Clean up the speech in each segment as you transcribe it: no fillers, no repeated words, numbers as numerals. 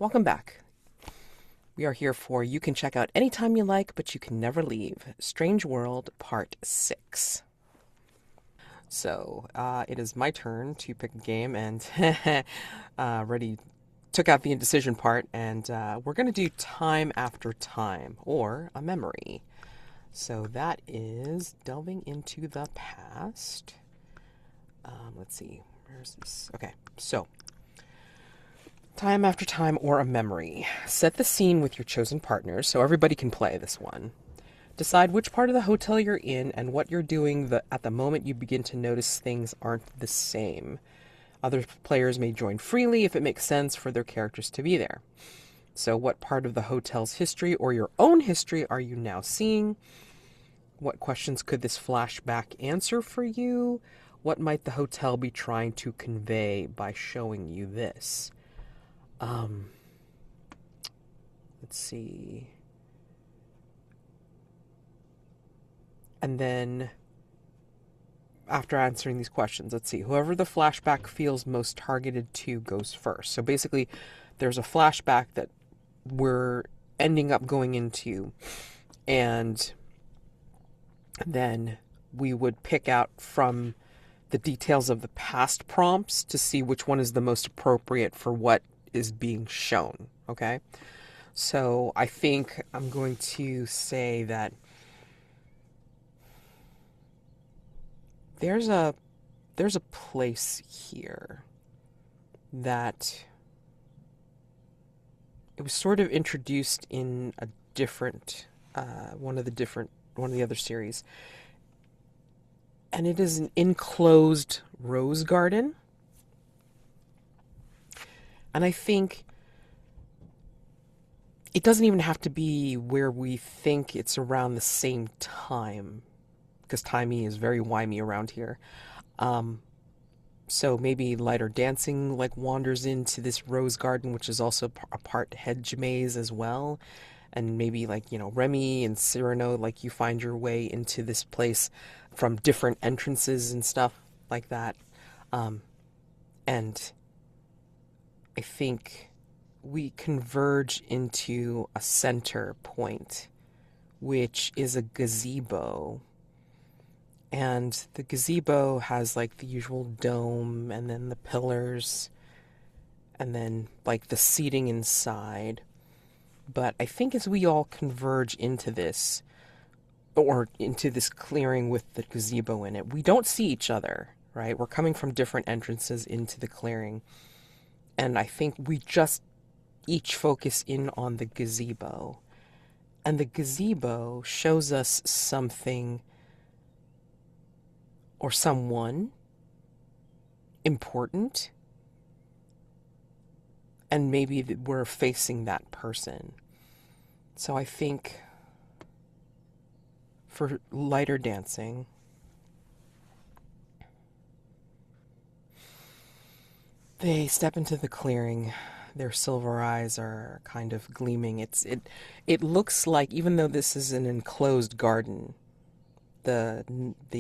Welcome back. We are here for You Can Check Out Anytime You Like, But You Can Never Leave. Strange World, Part 6. So, it is my turn to pick a game, and already took out the indecision part, and we're going to do Time After Time, or a memory. So that is delving into the past. Let's see, where's this? Okay, so Time After Time or a memory. Set the scene with your chosen partners so everybody can play this one. Decide which part of the hotel you're in and what you're doing at the moment you begin to notice things aren't the same. Other players may join freely if it makes sense for their characters to be there. So what part of the hotel's history or your own history are you now seeing? What questions could this flashback answer for you? What might the hotel be trying to convey by showing you this? Let's see. And then, after answering these questions, let's see. Whoever the flashback feels most targeted to goes first. So basically, there's a flashback that we're ending up going into, and then we would pick out from the details of the past prompts to see which one is the most appropriate for what is being shown, okay? So I think I'm going to say that there's a place here that it was sort of introduced in a different one of the other series, and it is an enclosed rose garden. And I think it doesn't even have to be where we think it's around the same time, because timey is very wimey around here. So maybe Lyterdansing wanders into this rose garden, which is also a part hedge maze as well. And maybe Remi and Syrano, you find your way into this place from different entrances and stuff like that. And I think we converge into a center point, which is a gazebo. And the gazebo has the usual dome, and then the pillars, and then the seating inside. But I think as we all converge into this, or into this clearing with the gazebo in it, we don't see each other, right? We're coming from different entrances into the clearing. And I think we just each focus in on the gazebo. And the gazebo shows us something or someone important. And maybe we're facing that person. So I think for Lyterdansing, they step into the clearing. Their silver eyes are kind of gleaming. It looks like, even though this is an enclosed garden, the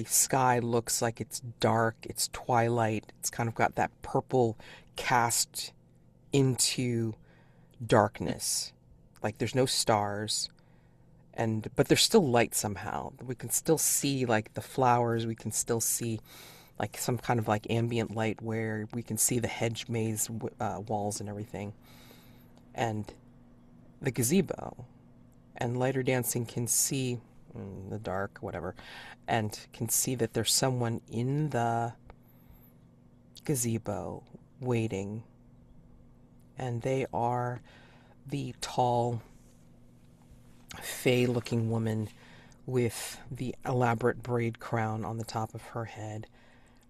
sky looks like it's dark, it's twilight. It's kind of got that purple cast into darkness. There's no stars, but there's still light somehow. We can still see the flowers. We can still see some kind of ambient light where we can see the hedge maze walls and everything, and the gazebo. And Lyterdansing can see in the dark, whatever, and can see that there's someone in the gazebo waiting, and they are the tall, fey-looking woman with the elaborate braid crown on the top of her head.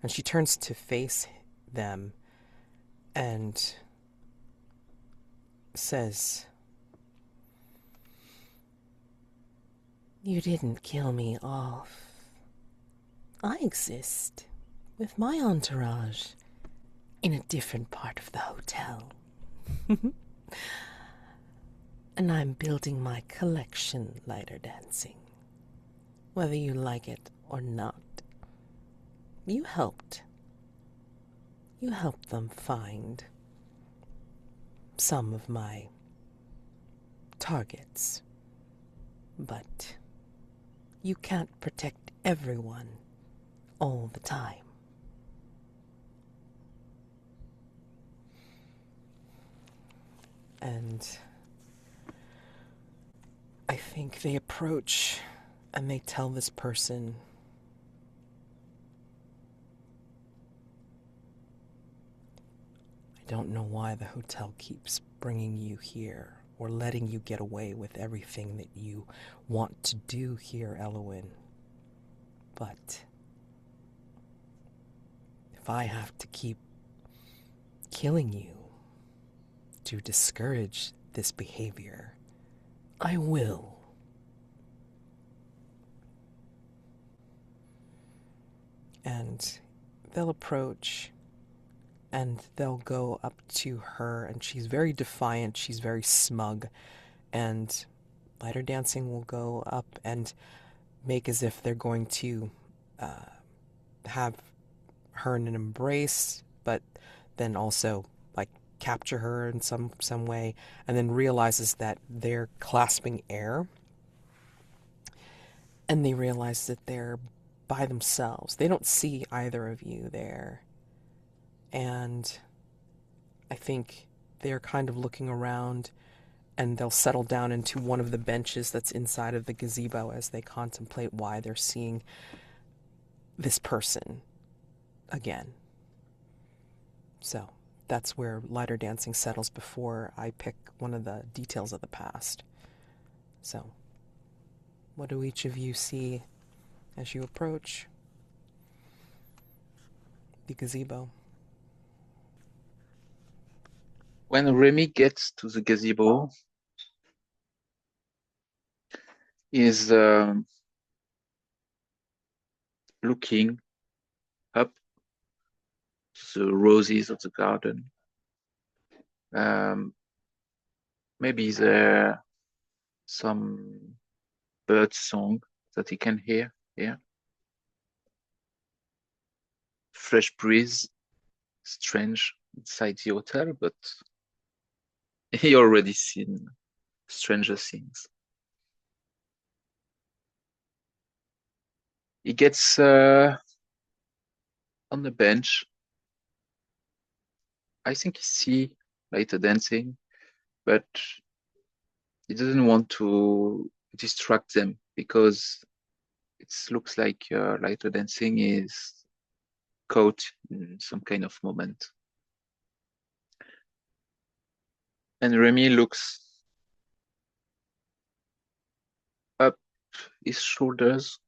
And she turns to face them and says, "You didn't kill me off. I exist with my entourage in a different part of the hotel. And I'm building my collection, Lyterdansing. Whether you like it or not. You helped them find some of my targets. But you can't protect everyone all the time. And I think they approach and they tell this person, I don't know why the hotel keeps bringing you here or letting you get away with everything that you want to do here, Elowen. But if I have to keep killing you to discourage this behavior, I will. And they'll approach and they'll go up to her, and she's very defiant, she's very smug, and Lyterdansing will go up and make as if they're going to have her in an embrace, but then also like capture her in some way, and then realizes that they're clasping air, and they realize that they're by themselves. They don't see either of you there. And I think they're kind of looking around, and they'll settle down into one of the benches that's inside of the gazebo as they contemplate why they're seeing this person again. So that's where Lyterdansing settles before I pick one of the details of the past. So what do each of you see as you approach the gazebo? When Remi gets to the gazebo, is looking up to the roses of the garden. Maybe there some bird song that he can hear here. Fresh breeze, strange inside the hotel, but he already seen stranger things. He gets on the bench. I think he see Lyterdansing, but he doesn't want to distract them because it looks like Lyterdansing is caught in some kind of moment. And Remi looks up his shoulders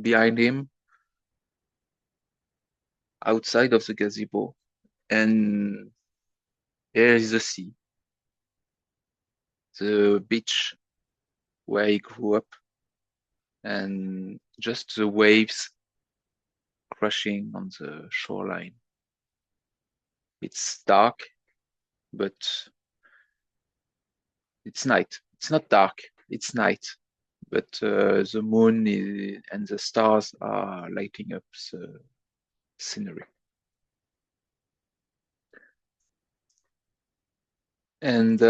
behind him, outside of the gazebo, and there is the sea, the beach where he grew up, and just the waves crashing on the shoreline. It's dark, but it's night. It's not dark, it's night, but the moon and the stars are lighting up the scenery. And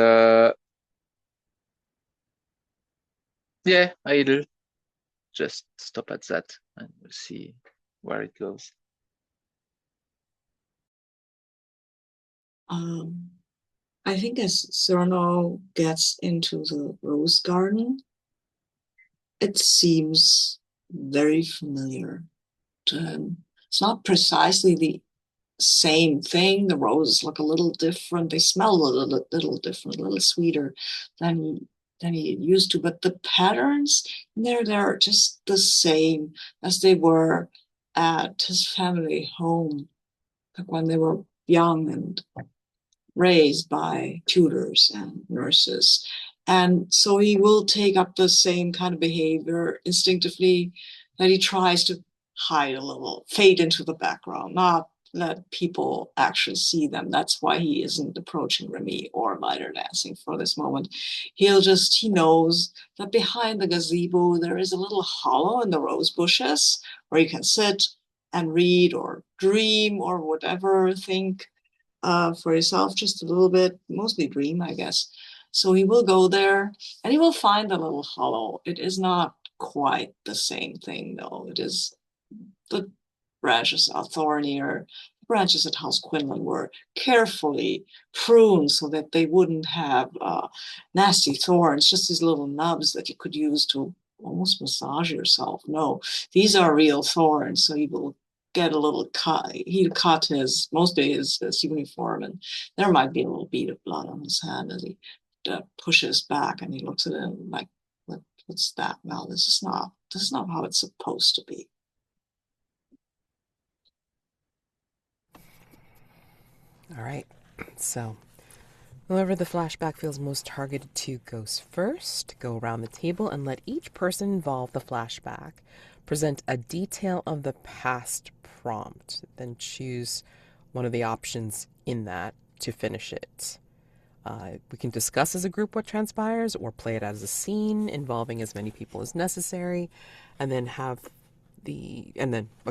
yeah, I'll just stop at that and we'll see where it goes. I think as Sirano gets into the rose garden, it seems very familiar to him. It's not precisely the same thing. The roses look a little different. They smell a little different, a little sweeter than he used to. But the patterns in there, they're just the same as they were at his family home, like when they were young and raised by tutors and nurses. And so he will take up the same kind of behavior instinctively that he tries to hide a little, fade into the background, not let people actually see them. That's why he isn't approaching Remi or Lyterdansing for this moment. He knows that behind the gazebo, there is a little hollow in the rose bushes where you can sit and read or dream or whatever, think. for himself just a little bit, mostly dream, I guess. So he will go there and he will find the little hollow. It is not quite the same thing, though. It is the branches are thornier. Branches at House Quinlan were carefully pruned so that they wouldn't have nasty thorns, just these little nubs that you could use to almost massage yourself. No, these are real thorns, so you will get a little cut. He'll cut mostly his uniform, and there might be a little bead of blood on his hand as he pushes back, and he looks at it like, what's that? No, this is not how it's supposed to be. All right, so whoever the flashback feels most targeted to goes first. Go around the table and let each person involve the flashback present a detail of the past prompt. Then choose one of the options in that to finish it. We can discuss as a group what transpires or play it as a scene involving as many people as necessary, and then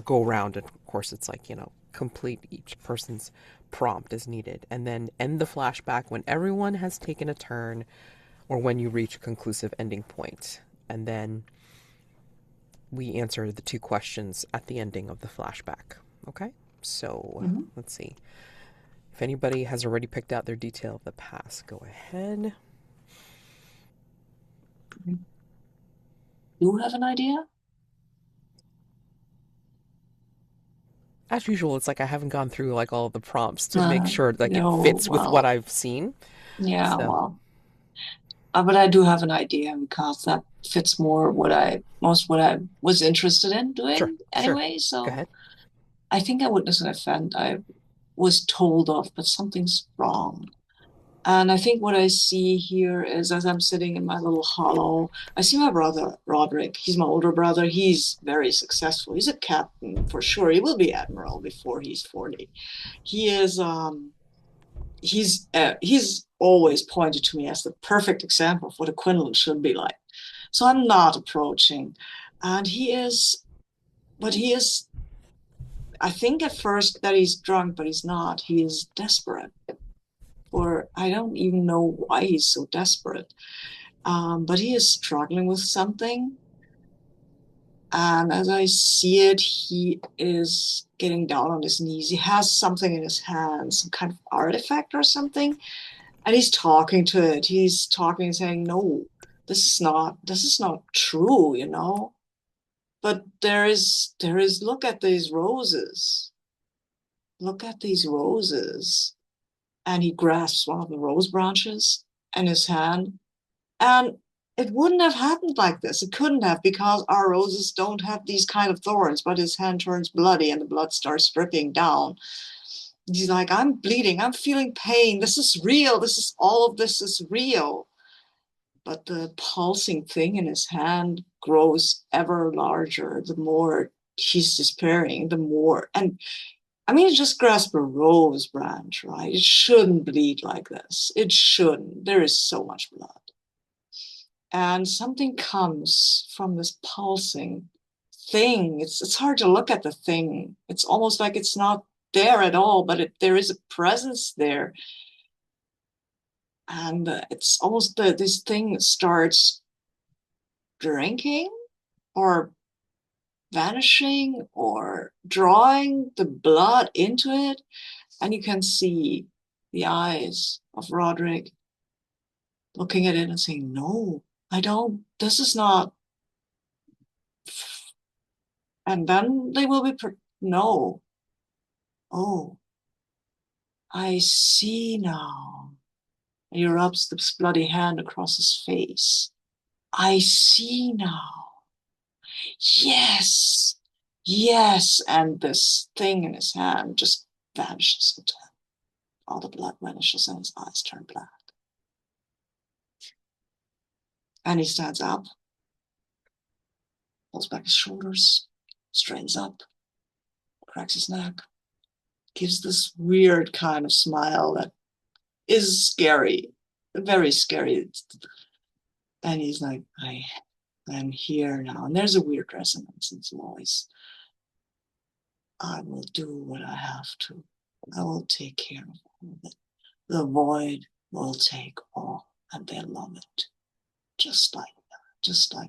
go around, and of course it's like, complete each person's prompt as needed, and then end the flashback when everyone has taken a turn or when you reach a conclusive ending point. And then we answer the 2 questions at the ending of the flashback. Okay? So, Let's see. If anybody has already picked out their detail of the past, go ahead. You have an idea? As usual, it's like I haven't gone through like all of the prompts to make sure like it fits with what I've seen. Yeah, so. But I do have an idea because that fits more what I was interested in doing anyway. So go ahead. I think I witnessed an event I was told of, but something's wrong. And I think what I see here is, as I'm sitting in my little hollow, I see my brother, Roderick. He's my older brother. He's very successful. He's a captain for sure. He will be admiral before he's 40. He is, he's always pointed to me as the perfect example of what a Quinlan should be like. So I'm not approaching. And he is, I think at first that he's drunk, but he's not. He is desperate. Or I don't even know why he's so desperate. But he is struggling with something. And as I see it, he is getting down on his knees. He has something in his hand, some kind of artifact or something. And he's talking to it. He's talking, saying, no, this is not true. But there is, look at these roses. Look at these roses. And he grasps one of the rose branches in his hand. And it wouldn't have happened like this. It couldn't have, because our roses don't have these kind of thorns, but his hand turns bloody and the blood starts dripping down. He's like, I'm bleeding. I'm feeling pain. This is real. All of this is real. But the pulsing thing in his hand grows ever larger the more he's despairing, the more. And I mean, just grasp a rose branch, right? It shouldn't bleed like this. It shouldn't. There is so much blood. And something comes from this pulsing thing. It's hard to look at the thing. It's almost like it's not there at all, but there is a presence there. And it's almost this thing starts drinking or vanishing or drawing the blood into it. And you can see the eyes of Roderick looking at it and saying, no, I don't, this is not. And then they will be, no. Oh, I see now. And he rubs this bloody hand across his face. I see now. Yes, yes. And this thing in his hand just vanishes into him. All the blood vanishes and his eyes turn black. And he stands up, pulls back his shoulders, straightens up, cracks his neck, gives this weird kind of smile that is scary, very scary. And he's like, I'm here now. And there's a weird resonance in his voice. I will do what I have to. I will take care of all of it. The void will take all, and they love it, just like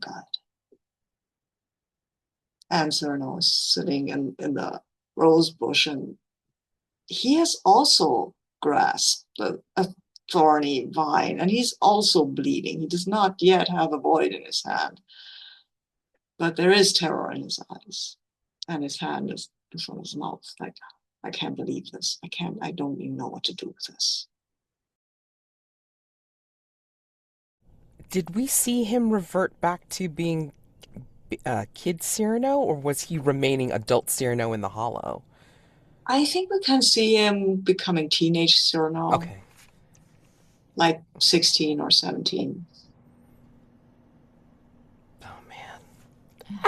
I did. And Sirano is sitting in the rose bush, and he has also grasped a thorny vine, and he's also bleeding. He does not yet have a void in his hand, but there is terror in his eyes, and his hand is from his mouth. Like, I can't believe this. I don't even know what to do with this. Did we see him revert back to being kid Syrano, or was he remaining adult Syrano in the hollow? I think we can see him becoming teenage Syrano. Okay. Like 16 or 17. Oh,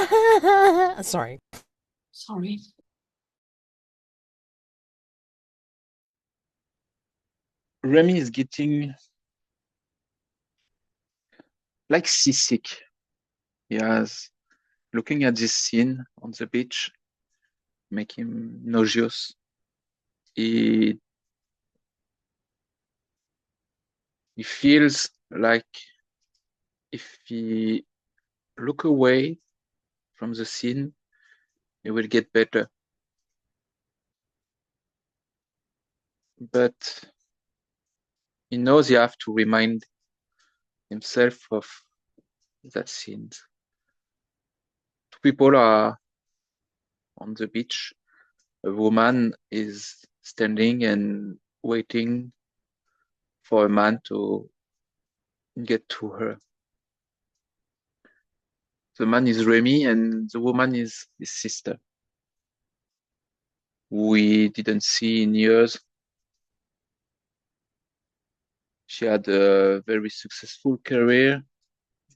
man. Sorry. Remi is getting like seasick. Yes, looking at this scene on the beach make him nauseous. He feels like if he look away from the scene, it will get better. But he knows he have to remind himself of that scene. Two people are on the beach. A woman is standing and waiting for a man to get to her. The man is Remi and the woman is his sister, who we didn't see in years. She had a very successful career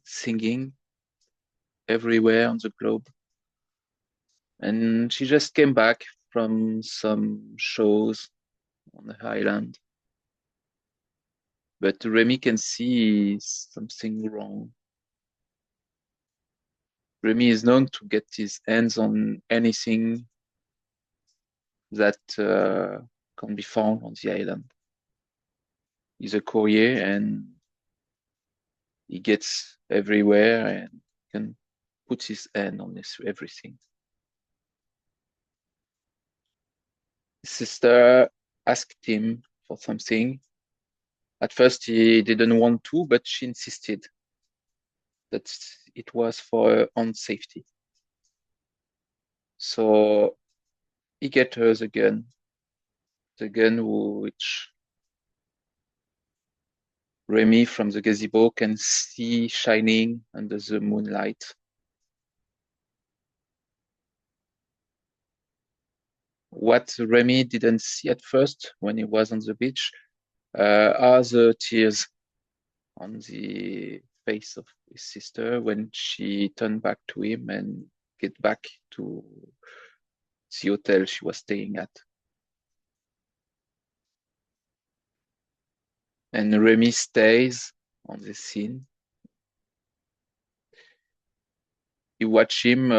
singing everywhere on the globe. And she just came back from some shows on the island. But Remi can see something wrong. Remi is known to get his hands on anything that can be found on the island. He's a courier and he gets everywhere and can put his hand on everything. His sister asked him for something. At first he didn't want to, but she insisted that it was for her own safety. So he get her the gun which Remi from the gazebo can see shining under the moonlight. What Remi didn't see at first when he was on the beach are the tears on the face of his sister when she turned back to him and get back to the hotel she was staying at. And Remi stays on the scene. You watch him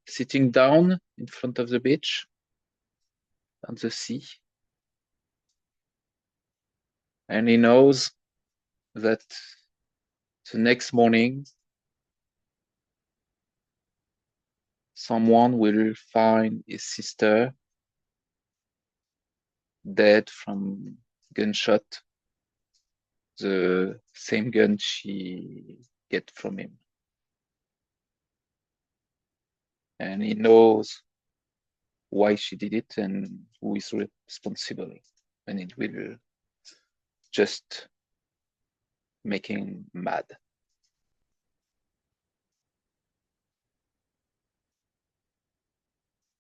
sitting down in front of the beach on the sea. And he knows that the next morning someone will find his sister dead from gunshot, the same gun she get from him. And he knows why she did it and who is responsible. And it will just make him mad.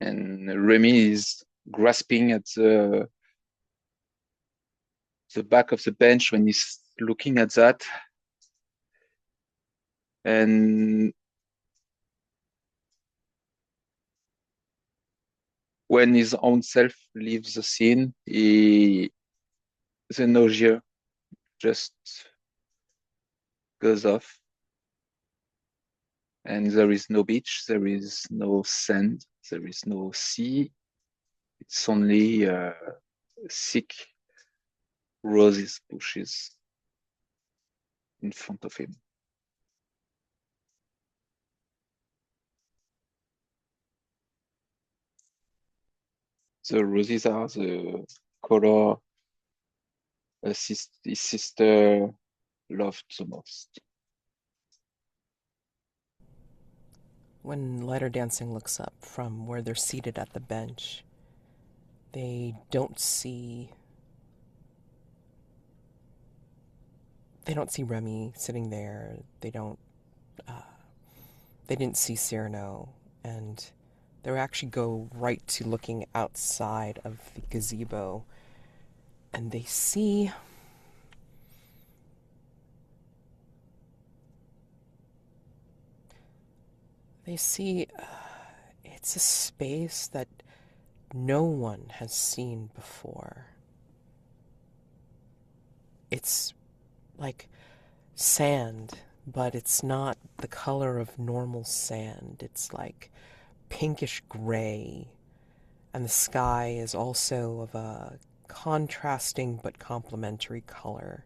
And Remi is grasping at the back of the bench when he's looking at that. And when his own self leaves the scene, the nausea just goes off. And there is no beach, there is no sand, there is no sea. It's only thick roses bushes in front of him. The roses are the color his sister loved the most. When Lyterdansing looks up from where they're seated at the bench, they don't see Remi sitting there. They didn't see Syrano, and they actually go right to looking outside of the gazebo, and they see it's a space that no one has seen before. It's like sand, but it's not the color of normal sand. It's like pinkish gray, and the sky is also of a contrasting but complementary color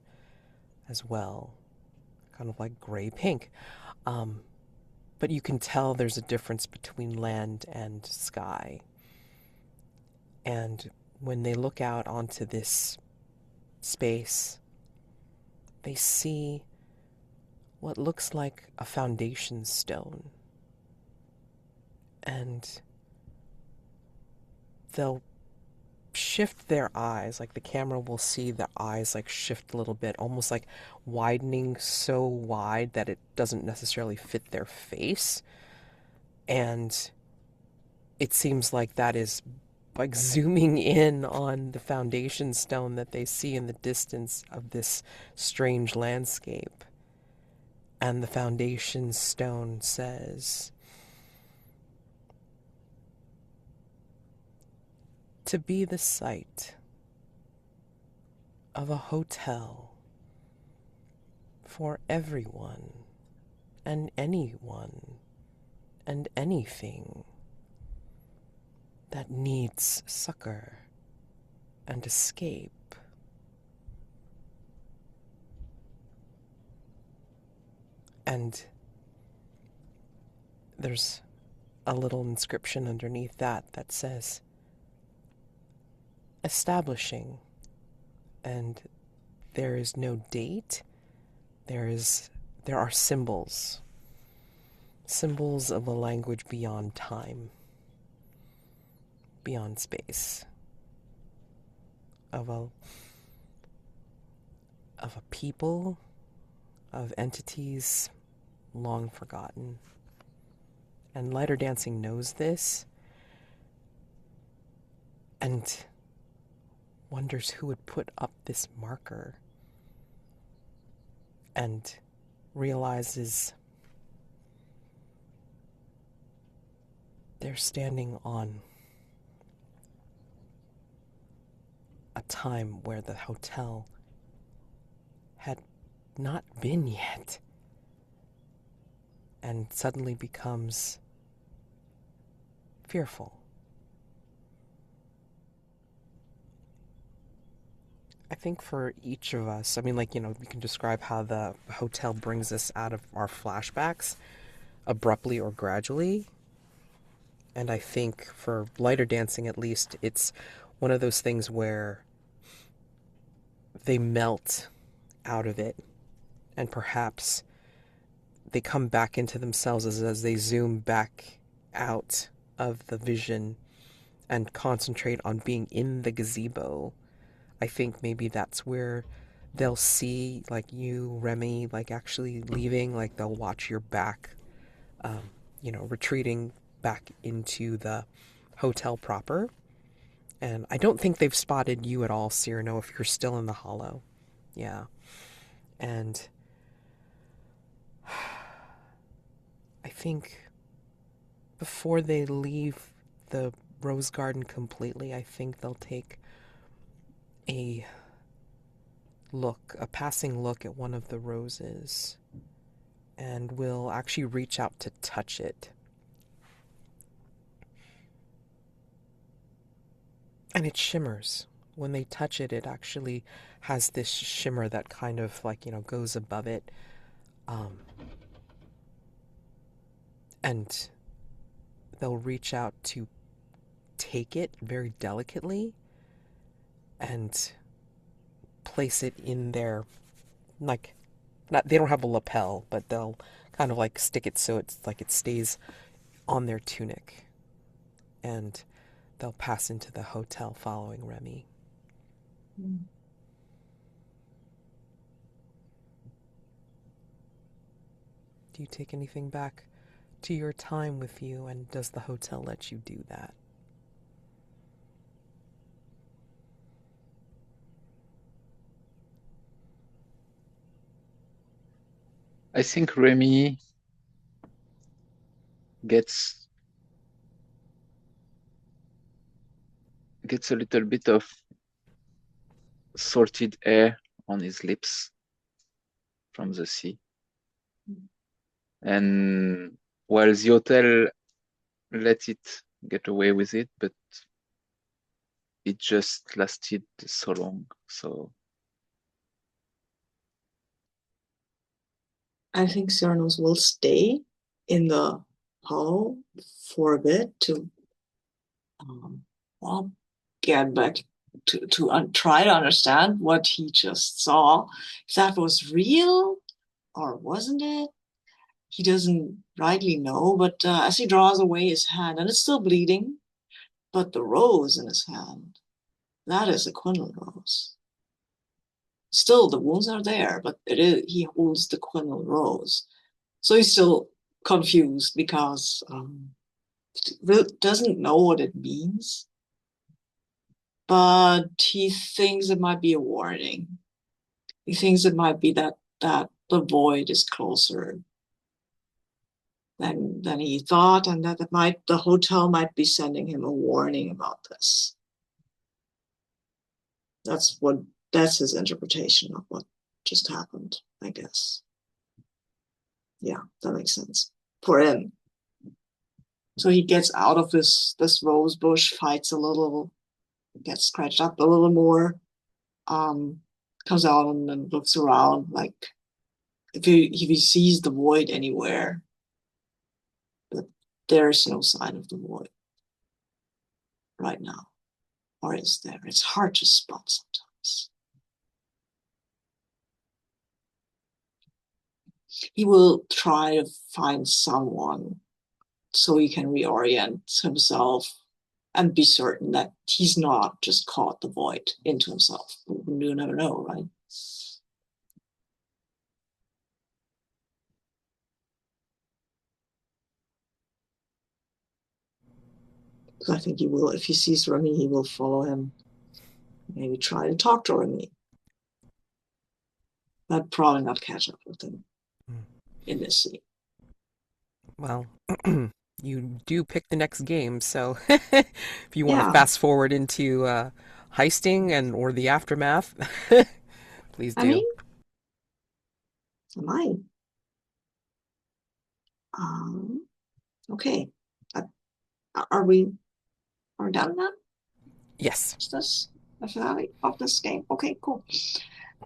as well, kind of like gray pink. But you can tell there's a difference between land and sky. And when they look out onto this space, they see what looks like a foundation stone. And they'll shift their eyes, like the camera will see the eyes like shift a little bit, almost like widening so wide that it doesn't necessarily fit their face. And it seems like that is like zooming in on the foundation stone that they see in the distance of this strange landscape. And the foundation stone says, "To be the site of a hotel for everyone and anyone and anything that needs succor and escape." And there's a little inscription underneath that says, "Establishing," and there is no date. There are symbols of a language beyond time, beyond space, of a people, of entities long forgotten. And Lyterdansing knows this and wonders who would put up this marker, and realizes they're standing on a time where the hotel had not been yet, and suddenly becomes fearful. I think for each of us, I mean, like, we can describe how the hotel brings us out of our flashbacks abruptly or gradually. And I think for Lyterdansing, at least, it's one of those things where they melt out of it, and perhaps they come back into themselves as they zoom back out of the vision and concentrate on being in the gazebo. I think maybe that's where they'll see, like, you, Remi, like, actually leaving, like, they'll watch your back, retreating back into the hotel proper. And I don't think they've spotted you at all, Syrano, if you're still in the hollow. Yeah. And I think before they leave the rose garden completely, I think they'll take a passing look at one of the roses, and will actually reach out to touch it. And it shimmers when they touch it, it actually has this shimmer that kind of like, goes above it. Um, and they'll reach out to take it very delicately and place it in their, like, not, they don't have a lapel, but they'll kind of like stick it so it's like it stays on their tunic. And they'll pass into the hotel following Remi. Mm. Do you take anything back to your time with you, and does the hotel let you do that? I think Remi gets a little bit of salted air on his lips from the sea. And while the hotel let it get away with it, but it just lasted so long. So I think Syrano's will stay in the hall for a bit to well, get back to try to understand what he just saw. If that was real or wasn't it? He doesn't rightly know, but as he draws away his hand, and it's still bleeding, but the rose in his hand, that is a Quinlan rose. Still, the wounds are there, but he holds the Quinlan rose. So he's still confused because doesn't know what it means, but he thinks it might be a warning. He thinks it might be that the void is closer than he thought, and that the hotel might be sending him a warning about this. That's his interpretation of what just happened, I guess. Yeah, that makes sense for him. So he gets out of this rose bush, fights a little, gets scratched up a little more, comes out and looks around, like if he sees the void anywhere, but there's no sign of the void right now. Or is there? It's hard to spot sometimes. He will try to find someone so he can reorient himself and be certain that he's not just caught the void into himself. You never know, right? So I think he will, if he sees Remi, he will follow him. Maybe try to talk to Remi. But probably not catch up with him in this scene. Well, you do pick the next game, so if you want to fast forward into heisting or the aftermath, please do. I mean, am I? Okay. Are we done now? Yes. Is this the finale of this game? Okay, cool.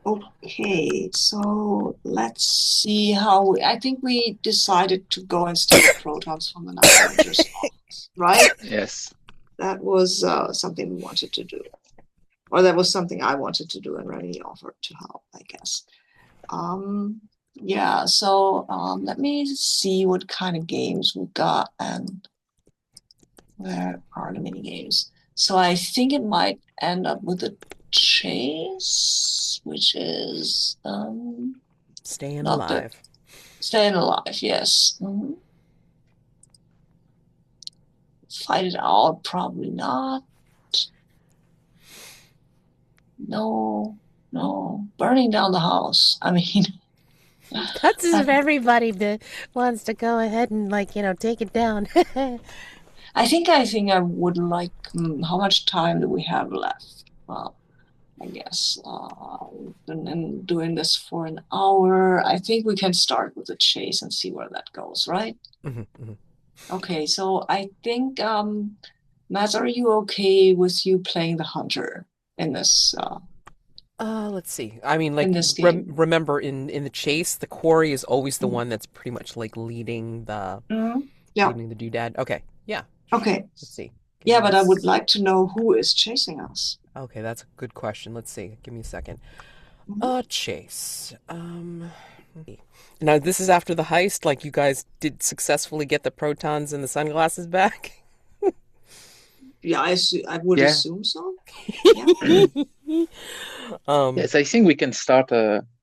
Okay, so let's see how I think we decided to go and steal the protons from the Night Ranger's office, right? yes. That was something we wanted to do. Or that was something I wanted to do and Remi offered to help, I guess. Yeah, so let me see what kind of games we got and where are the mini games. So I think it might end up with a chase, which is staying alive. Staying alive, yes. Mm-hmm. Fight it out, probably not. No. Burning down the house. I mean, that's as if everybody wants to go ahead and take it down. I think I would like. How much time do we have left? Well, I guess we've been doing this for an hour. I think we can start with the chase and see where that goes, right? Mm-hmm. Okay, so I think, Matt, are you okay with you playing the hunter? in this Let's see. I mean, in like, this game. remember in the chase, the quarry is always the one that's pretty much like leading the Yeah. doodad. Okay, yeah. Okay. Let's see. Yeah, but I would like to know who is chasing us. Okay, that's a good question. Let's see. Give me a second. Chase. Now this is after the heist. Like, you guys did successfully get the protons and the sunglasses back. Yeah, I would assume so. Yeah. Yes, I think we can start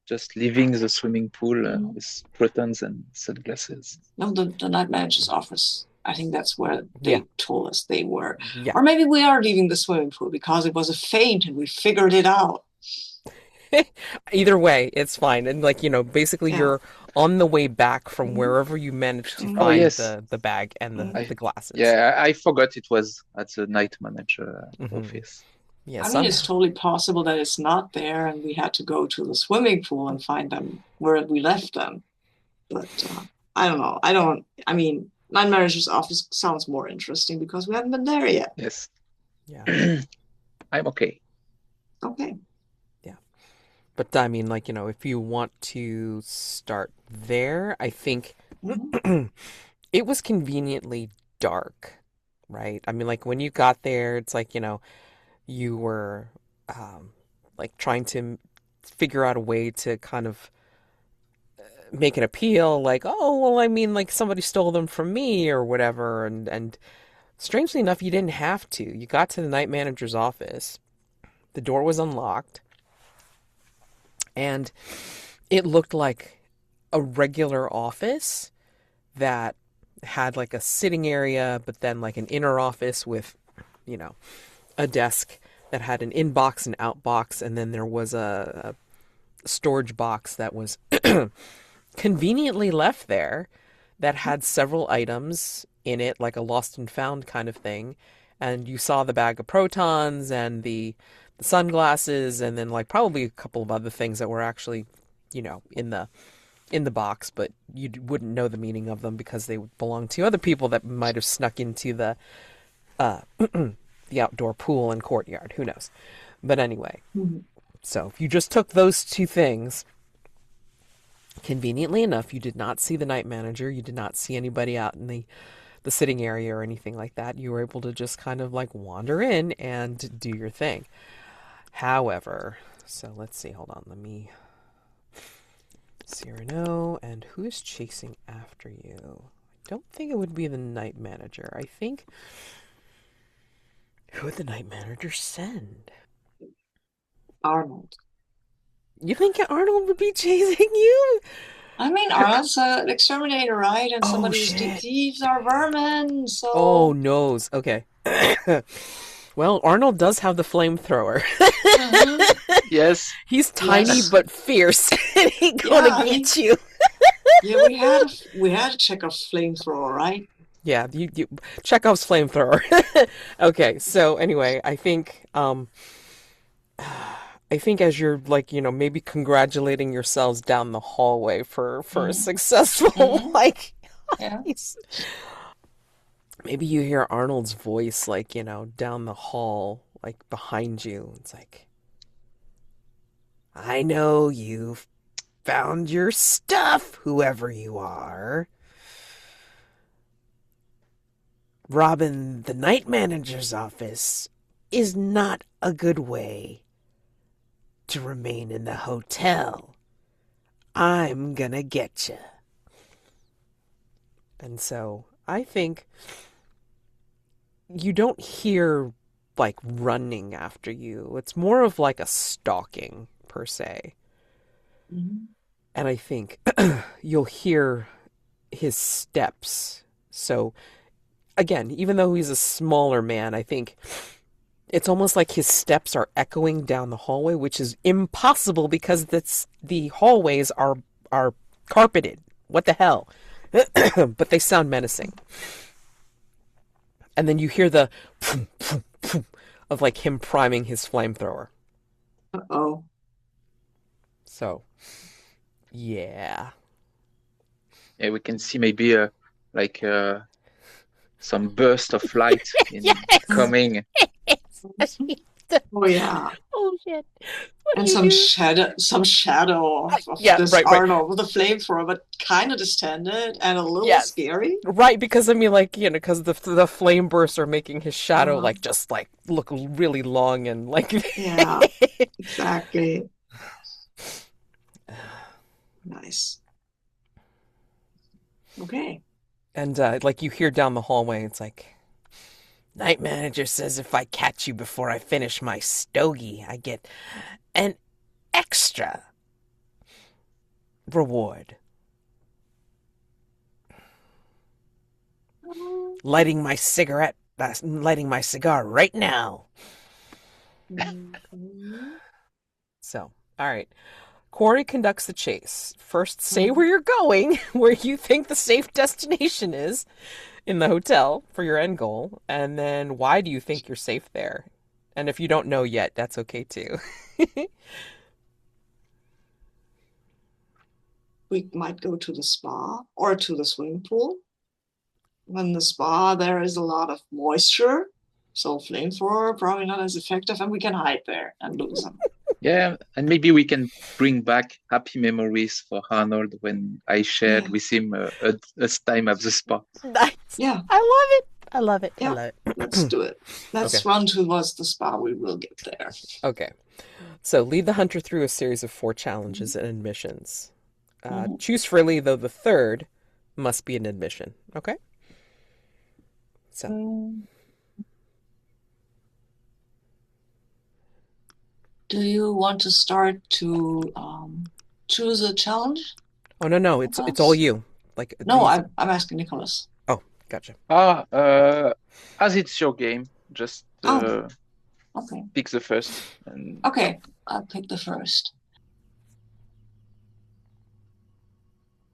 just leaving the swimming pool with protons and sunglasses. No, the night manager's office. I think that's where they told us they were. Yeah. Or maybe we are leaving the swimming pool because it was a feint and we figured it out. Either way, it's fine. And, like, basically you're on the way back from wherever you managed to find the bag and the glasses. Yeah, I forgot it was at the night manager office. Yeah, I mean, it's totally possible that it's not there and we had to go to the swimming pool and find them where we left them. But I don't know. I mean, night manager's office sounds more interesting because we haven't been there yet. Yes. Yeah. I'm okay. Okay. Yeah. But I mean, like, if you want to start there, I think it was conveniently dark, right? I mean, like, when you got there, it's like, you were like trying to figure out a way to kind of make an appeal, like, oh, well, I mean, like, somebody stole them from me or whatever. And strangely enough, you didn't have to. You got to the night manager's office. The door was unlocked. And it looked like a regular office that had like a sitting area, but then like an inner office with, a desk that had an inbox and outbox, and then there was a storage box that was conveniently left there that had several items in it, like a lost and found kind of thing. And you saw the bag of protons and the sunglasses, and then like probably a couple of other things that were actually, in the box, but you wouldn't know the meaning of them because they belonged to other people that might have snuck into the the outdoor pool and courtyard. Who knows? But anyway, so if you just took those two things, conveniently enough, you did not see the night manager. You did not see anybody out in the sitting area or anything like that. You were able to just kind of like wander in and do your thing. However, so let's see. Hold on. Let me... Syrano, and who is chasing after you? I don't think it would be the night manager. I think... Who would the night manager send? Arnold. You think Arnold would be chasing you? I mean, Arnold's an exterminator, right? And some of these thieves are vermin, so... Oh, noes. Okay. Well, Arnold does have the flamethrower. Yes. He's tiny but fierce, and he's gonna get you. Yeah, we had to check a flamethrower, right? Yeah, you Chekhov's flamethrower. Okay, so anyway, I think as you're like, maybe congratulating yourselves down the hallway for a successful maybe you hear Arnold's voice like, down the hall, like behind you. It's like, I know you've found your stuff, whoever you are. Robbing the night manager's office is not a good way to remain in the hotel. I'm gonna get you. And so I think you don't hear like running after you. It's more of like a stalking per se. And I think you'll hear his steps. So again, even though he's a smaller man, I think it's almost like his steps are echoing down the hallway, which is impossible because the hallways are carpeted. What the hell? But they sound menacing. And then you hear the of like him priming his flamethrower. Uh-oh. So, yeah. Yeah, we can see maybe some burst of light coming. Oh yeah. Oh shit. What And do you do? some shadow of Yeah, this right. Arnold with a flamethrower, but kind of distended and a little Yes. scary. Right, because I mean, like, because the flame bursts are making his shadow Uh, like just like look really long and like. yeah, exactly. Nice. Okay. And like you hear down the hallway, it's like, night manager says if I catch you before I finish my stogie, I get an extra reward. Lighting my cigar right now. So, all right. Corey conducts the chase. First, say where you're going, where you think the safe destination is in the hotel for your end goal, and then why do you think you're safe there? And if you don't know yet, that's okay too. We might go to the spa or to the swimming pool. In the spa, there is a lot of moisture, so flamethrower probably not as effective, and we can hide there and lose them. Yeah, and maybe we can bring back happy memories for Arnold when I shared with him a time at the spa. Nice. Yeah. I love it. I love it. Yeah. I love it. Let's do it. Let's run towards the spa. We will get there. Okay. So lead the hunter through a series of 4 challenges and admissions. Choose freely, though the third must be an admission. Okay? So. Do you want to start to choose a challenge? Oh, no. It's all you. Like No, I'm asking Nicolas. Oh, gotcha. As it's your game, just okay. pick the first. And... Okay, I'll pick the first.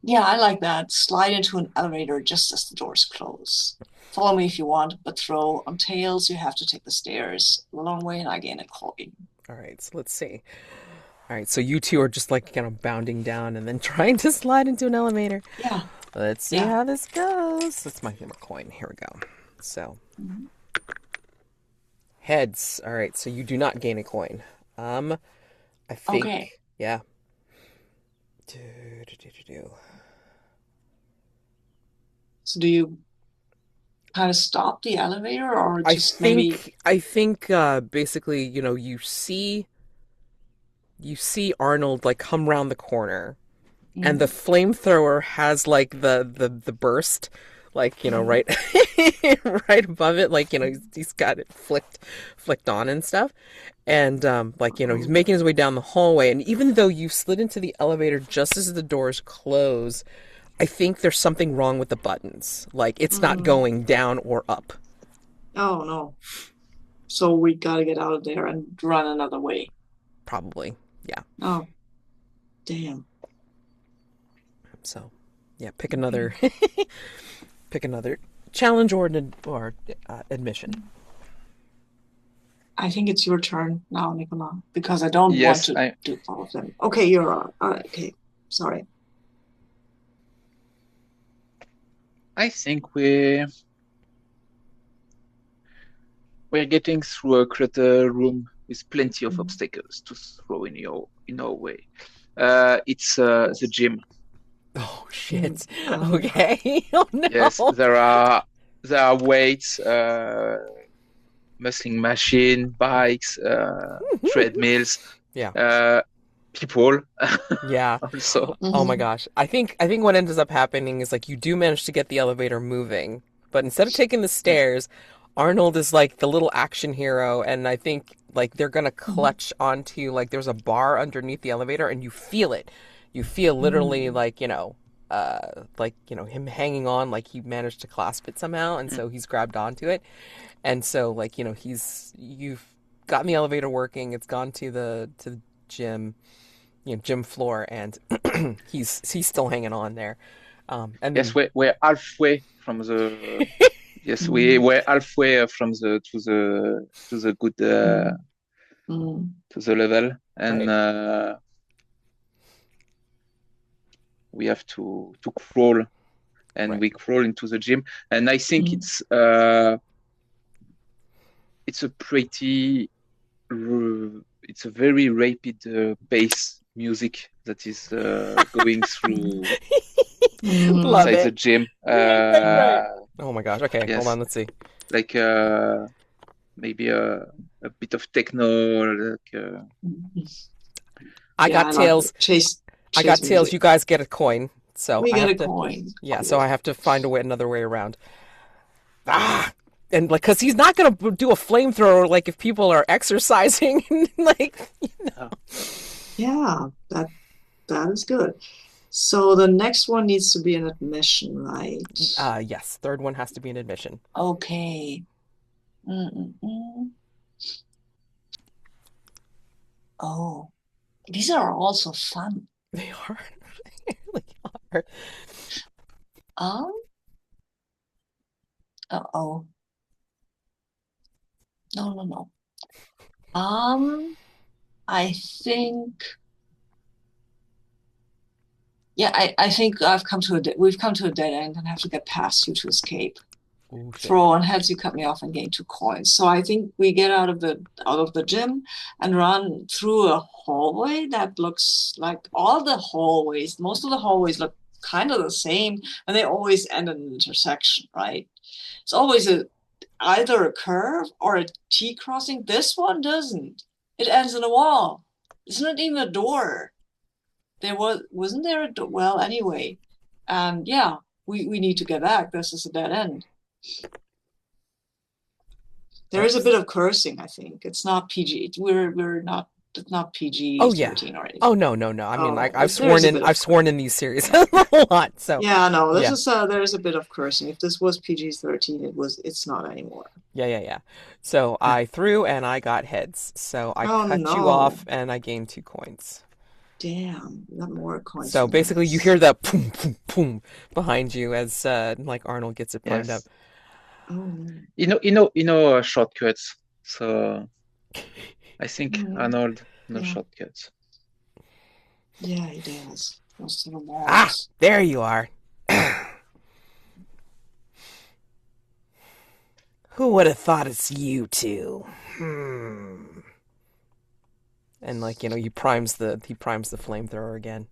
Yeah, I like that. Slide into an elevator just as the doors close. Follow me if you want, but throw on tails. You have to take the stairs a long way, and I gain a coin. All right, so let's see. All right, so you two are just like kind of bounding down and then trying to slide into an elevator. Yeah. Let's see how this goes. That's my favorite coin. Here we go. So, heads. All right, so you do not gain a coin. I think. Okay. Yeah. So do you kind of stop the elevator or just I think basically, you see Arnold like come around the corner and the flamethrower has like the burst like, right right above it, like, he's got it flicked on and stuff. And like, he's making his way down the hallway, and even though you slid into the elevator just as the doors close, I think there's something wrong with the buttons. Like, it's not going down or up. Oh, no. So we gotta get out of there and run another way. Probably, yeah. Oh, damn. So, yeah, pick another challenge or admission. I think it's your turn now, Nicolas, because I don't want to do all of them. Okay, you're on. All right, okay, sorry. I think we're getting through a cluttered room with plenty of obstacles to throw in our way. It's the gym. Oh shit! Okay. Oh no. Yes, there are weights, muscling machine, bikes, treadmills. Yeah. People. Yeah. Also. Oh my gosh. I think what ends up happening is like you do manage to get the elevator moving, but instead of taking the stairs, Arnold is like the little action hero, and I think like they're gonna clutch onto, like, there's a bar underneath the elevator and you feel it. You feel literally like, him hanging on, like he managed to clasp it somehow, and so he's grabbed onto it. And so like, you've gotten the elevator working, it's gone to the gym, gym floor, and he's still hanging on there. And yes, we're halfway from the yes, we were halfway from the to the good to the level, and we have to crawl, and we crawl into the gym, and I think it's a pretty it's a very rapid pace music that is going through Love inside the it. gym. Right. Oh my gosh. Okay, hold Yes, on. Let's see. like maybe a bit of techno, like I Yeah, got I like tails. it. Chase I got tails. music. You guys get a coin. So We I get have a to. coin. Yeah. So Cool. I have to find another way around. And like, cause he's not gonna do a flamethrower like if people are exercising. Like, Yeah, that is good. So the next one needs to be an admission, right? yes. Third one has to be an admission. Okay. Oh, these are also fun. They are. They really are. Uh-oh. No. I think, yeah, I think we've come to a dead end and have to get past you to escape. Ooh, shit. Throw on heads, you cut me off and gain 2 coins. So I think we get out of the gym and run through a hallway that looks like most of the hallways look kind of the same, and they always end in an intersection, right? It's always either a curve or a T crossing. This one doesn't. It ends in a wall. It's not even a door. Wasn't there a door? Well, anyway, yeah, we need to get back. This is a dead end. There is a bit of cursing, I think. It's not PG. It's not PG 13 or anything. Oh no. I mean, like I've there's sworn in these series a lot. So yeah, no, there's a bit of cursing. If this was PG-13, it's not anymore. yeah. So I threw and I got heads. So I cut you no. off and I gained 2 coins. Damn, you got more coins. So than basically, this. you hear the boom, boom, boom behind you as like Arnold gets it primed up. yes. Oh, You know shortcuts. So I think Arnold knows yeah. shortcuts. Yeah, he does. Goes to the walls. There you are. Who would have thought it's you two? And like, he primes the flamethrower again.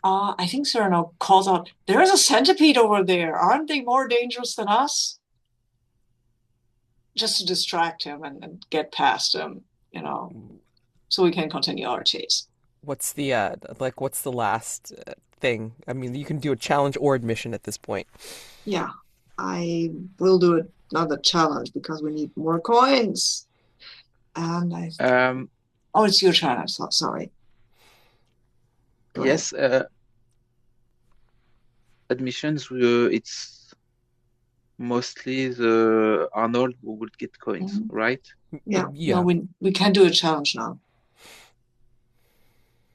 I think Sirano calls out, "There is a centipede over there. Aren't they more dangerous than us?" Just to distract him and get past him, so we can continue our chase. What's the last thing? I mean, you can do a challenge or admission at this point. Yeah, I will do another challenge because we need more coins. And it's your turn. I'm so sorry. Go yes, admissions. It's mostly the Arnold who would get coins, right? Yeah. No, we can do a challenge now.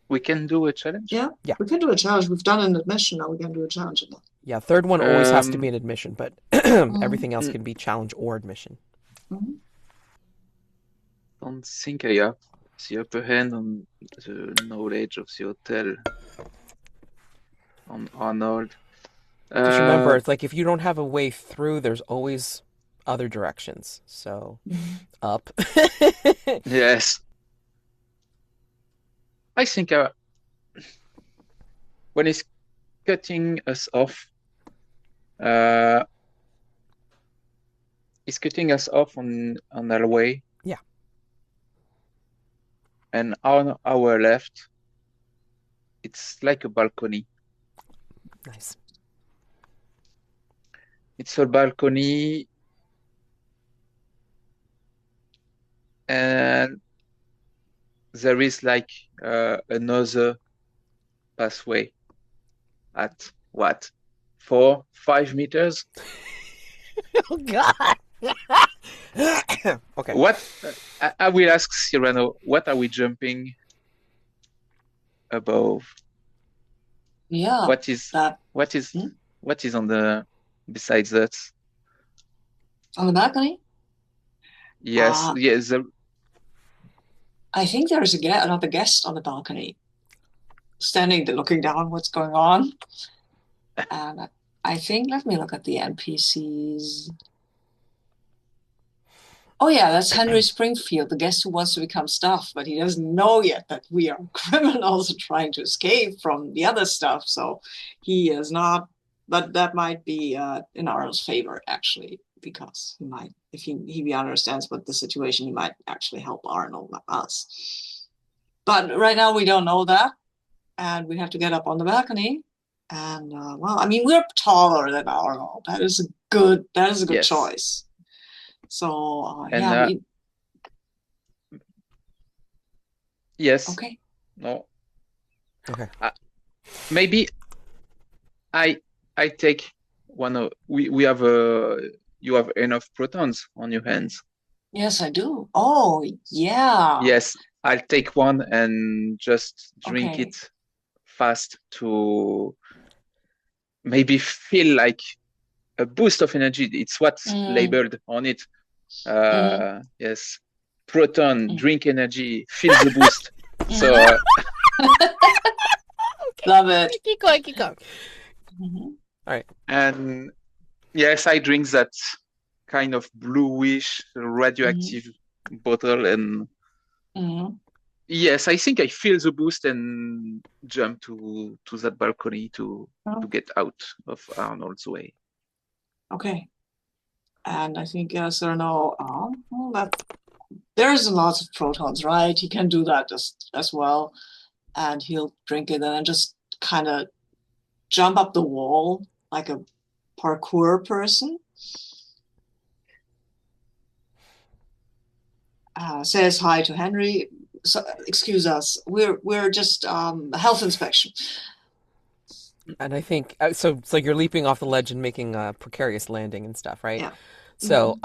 We can do a challenge? Yeah. We can do a challenge. We've done an admission, now we can do a challenge again. Yeah, third one always has to be an admission, but everything else can be challenge or admission. Don't think I have the upper hand on the knowledge of the hotel on Arnold. Just remember, it's like if you don't have a way through, there's always other directions. So, up. Yes. I think when he's cutting us off, he's cutting us off on our way. Yeah. And on our left, it's like a balcony. Nice. It's a balcony, and there is like another pathway at what, 4-5 meters? Oh God. Okay. What I will ask Syrano, what are we jumping above? Yeah. What is on the besides that? On the balcony? Yes, yes. I think there's another guest on the balcony, standing there looking down what's going on. And I think, let me look at the NPCs. Oh yeah, that's Henry Springfield, the guest who wants to become stuff, but he doesn't know yet that we are criminals trying to escape from the other stuff. So he is not, but that might be in Arnold's favor actually, because he might, if he understands what the situation, he might actually help Arnold, not us. But right now we don't know that, and we have to get up on the balcony. And well, I mean, we're taller than Arnold. That is a good Yes. choice. So And yeah, yes. okay. No. Okay. Maybe I take one of we have you have enough protons on your hands. Yes, I do. Oh yeah. Yes, I'll take one and just drink Okay. it fast to maybe feel like a boost of energy. It's what's labeled on it. Yes, proton, drink energy, feel the boost. So Love it. Keep going, keep going. All right. and yes, I drink that kind of bluish radioactive bottle, and yes, I think I feel the boost and jump to that balcony to get out of Arnold's way. Okay. And I think Sirano, well, that there's lots of protons, right? He can do that as well, and he'll drink it and then just kind of jump up the wall like a parkour person. Says hi to Henry. So, excuse us, we're just health inspection. And I think so. It's like you're leaping off the ledge and making a precarious landing and stuff, right? Yeah. So,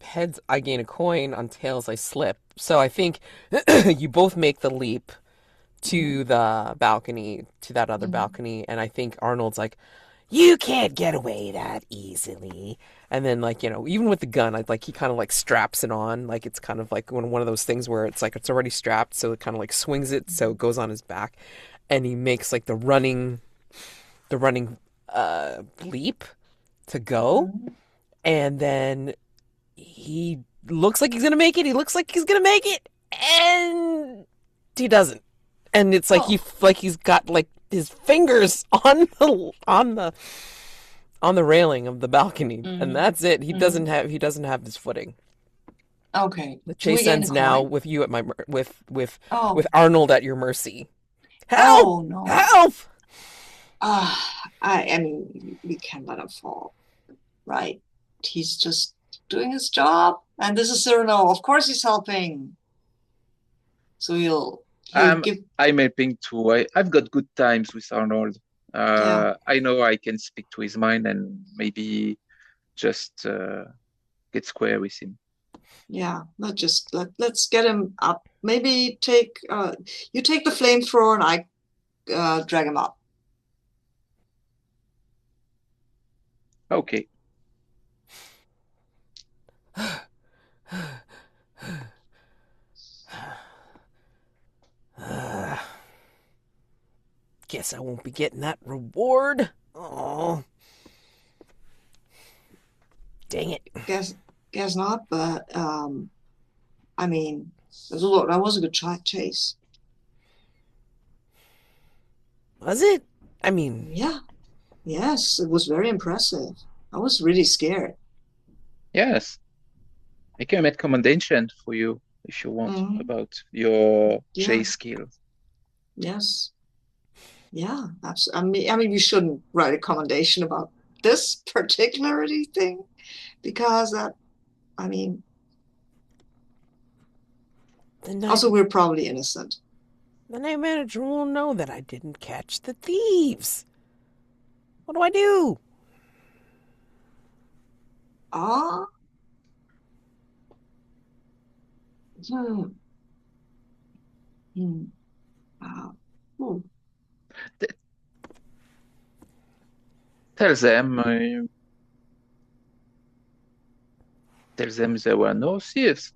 heads I gain a coin, on tails I slip. So I think you both make the leap to the balcony, to that other balcony, and I think Arnold's like, "You can't get away that easily." And then, like, you know, even with the gun, he kind of like straps it on, like it's kind of like one of those things where it's like it's already strapped, so it kind of like swings it, so it goes on his back, and he makes like the running leap to go, and then he looks like he's gonna make it. He looks like he's gonna make it, and he doesn't. And it's like he's got like his fingers on the railing of the balcony, and that's it. He doesn't have his footing. Okay. The chase ends now with you at with Arnold at your mercy. Help! Oh no! Help! I mean, we can't let him fall, right? He's just doing his job, and this is Syrano. Of course, he's helping. So he'll give. I'm helping too. I've got good times with Arnold. I know I can speak to his mind and maybe just get square with him. Yeah, let's get him up. Maybe you take the flamethrower and I drag him up. Okay. Guess I won't be getting that reward. Oh, dang it. Guess not, but I mean, that was a good chase. Was it? I mean, yeah. Yes, it was very impressive. I was really scared. Yes. I can make commendation for you if you want about your chase skills. Yes. Yeah, absolutely. I mean, you shouldn't write a commendation about this particularity thing because I mean, also we're probably innocent. The night manager will know that I didn't catch the thieves. What do I do? Tell them there were no thieves.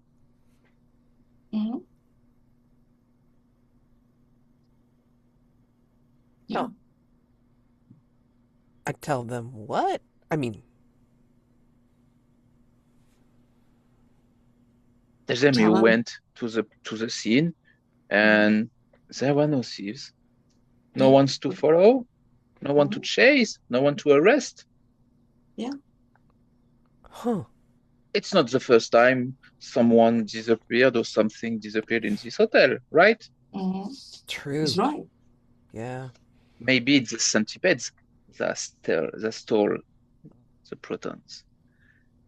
Yeah. I tell them what? I mean, then you Tell 'em. went to the scene, and there were no thieves. No Yeah. one's to follow, no one to chase, no one to arrest. Yeah. Huh. It's not the first time someone disappeared or something disappeared in this hotel, right? Mhm. True. He's right. Yeah. Maybe it's the centipedes that stole the protons.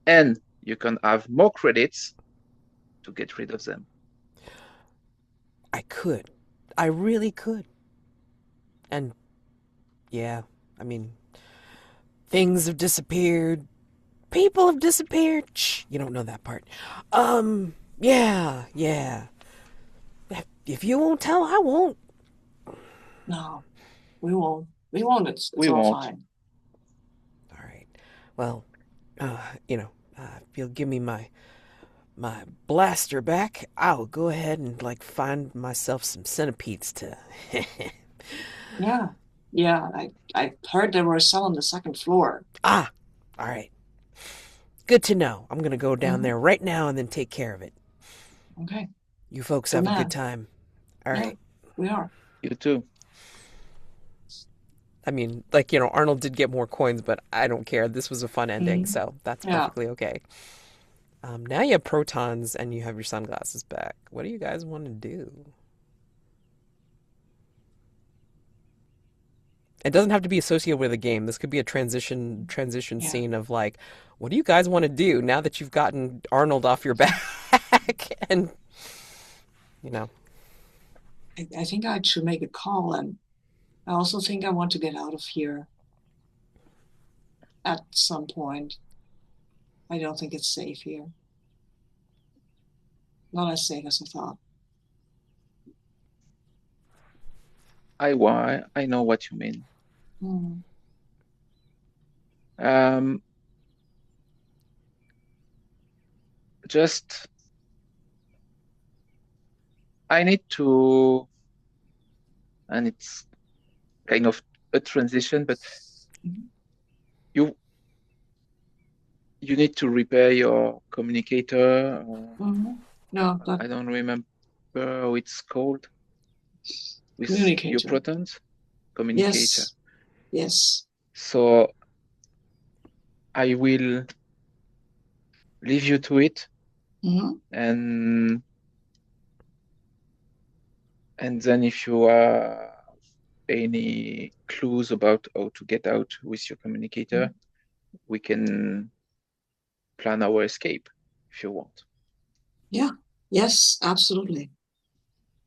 And you can have more credits to get rid of them. I could. I really could. And yeah, I mean, things have disappeared. People have disappeared. Shh, you don't know that part. Yeah. If you won't tell, I won't. No, we won't. We won't. It's We all won't. fine. All right. Well, if you'll give me my blaster back, I'll go ahead and find myself some centipedes to. Yeah. Yeah. I heard there were some on the second floor. All right. Good to know. I'm gonna go down Mhm. there right now and then take care of it. Okay. You folks Good have a man. good time. All Yeah, right. we are. You too. I mean, Arnold did get more coins, but I don't care. This was a fun ending, Mhm. so that's Yeah. perfectly okay. Now you have protons and you have your sunglasses back. What do you guys want to do? It doesn't have to be associated with a game. This could be a transition Yeah. scene of what do you guys want to do now that you've gotten Arnold off your back? And I think I should make a call, and I also think I want to get out of here at some point. I don't think it's safe here. Not as safe as I thought. I know what you mean. Hmm. Just I need to, and it's kind of a transition, but Mhm. you need to repair your communicator. Mhm. No, that I don't remember how it's called with your communicator. protons. Communicator. Yes. So I will leave you to it, Mhm. and then if you have any clues about how to get out with your communicator, we can plan our escape if you want. Yeah. Yes, absolutely.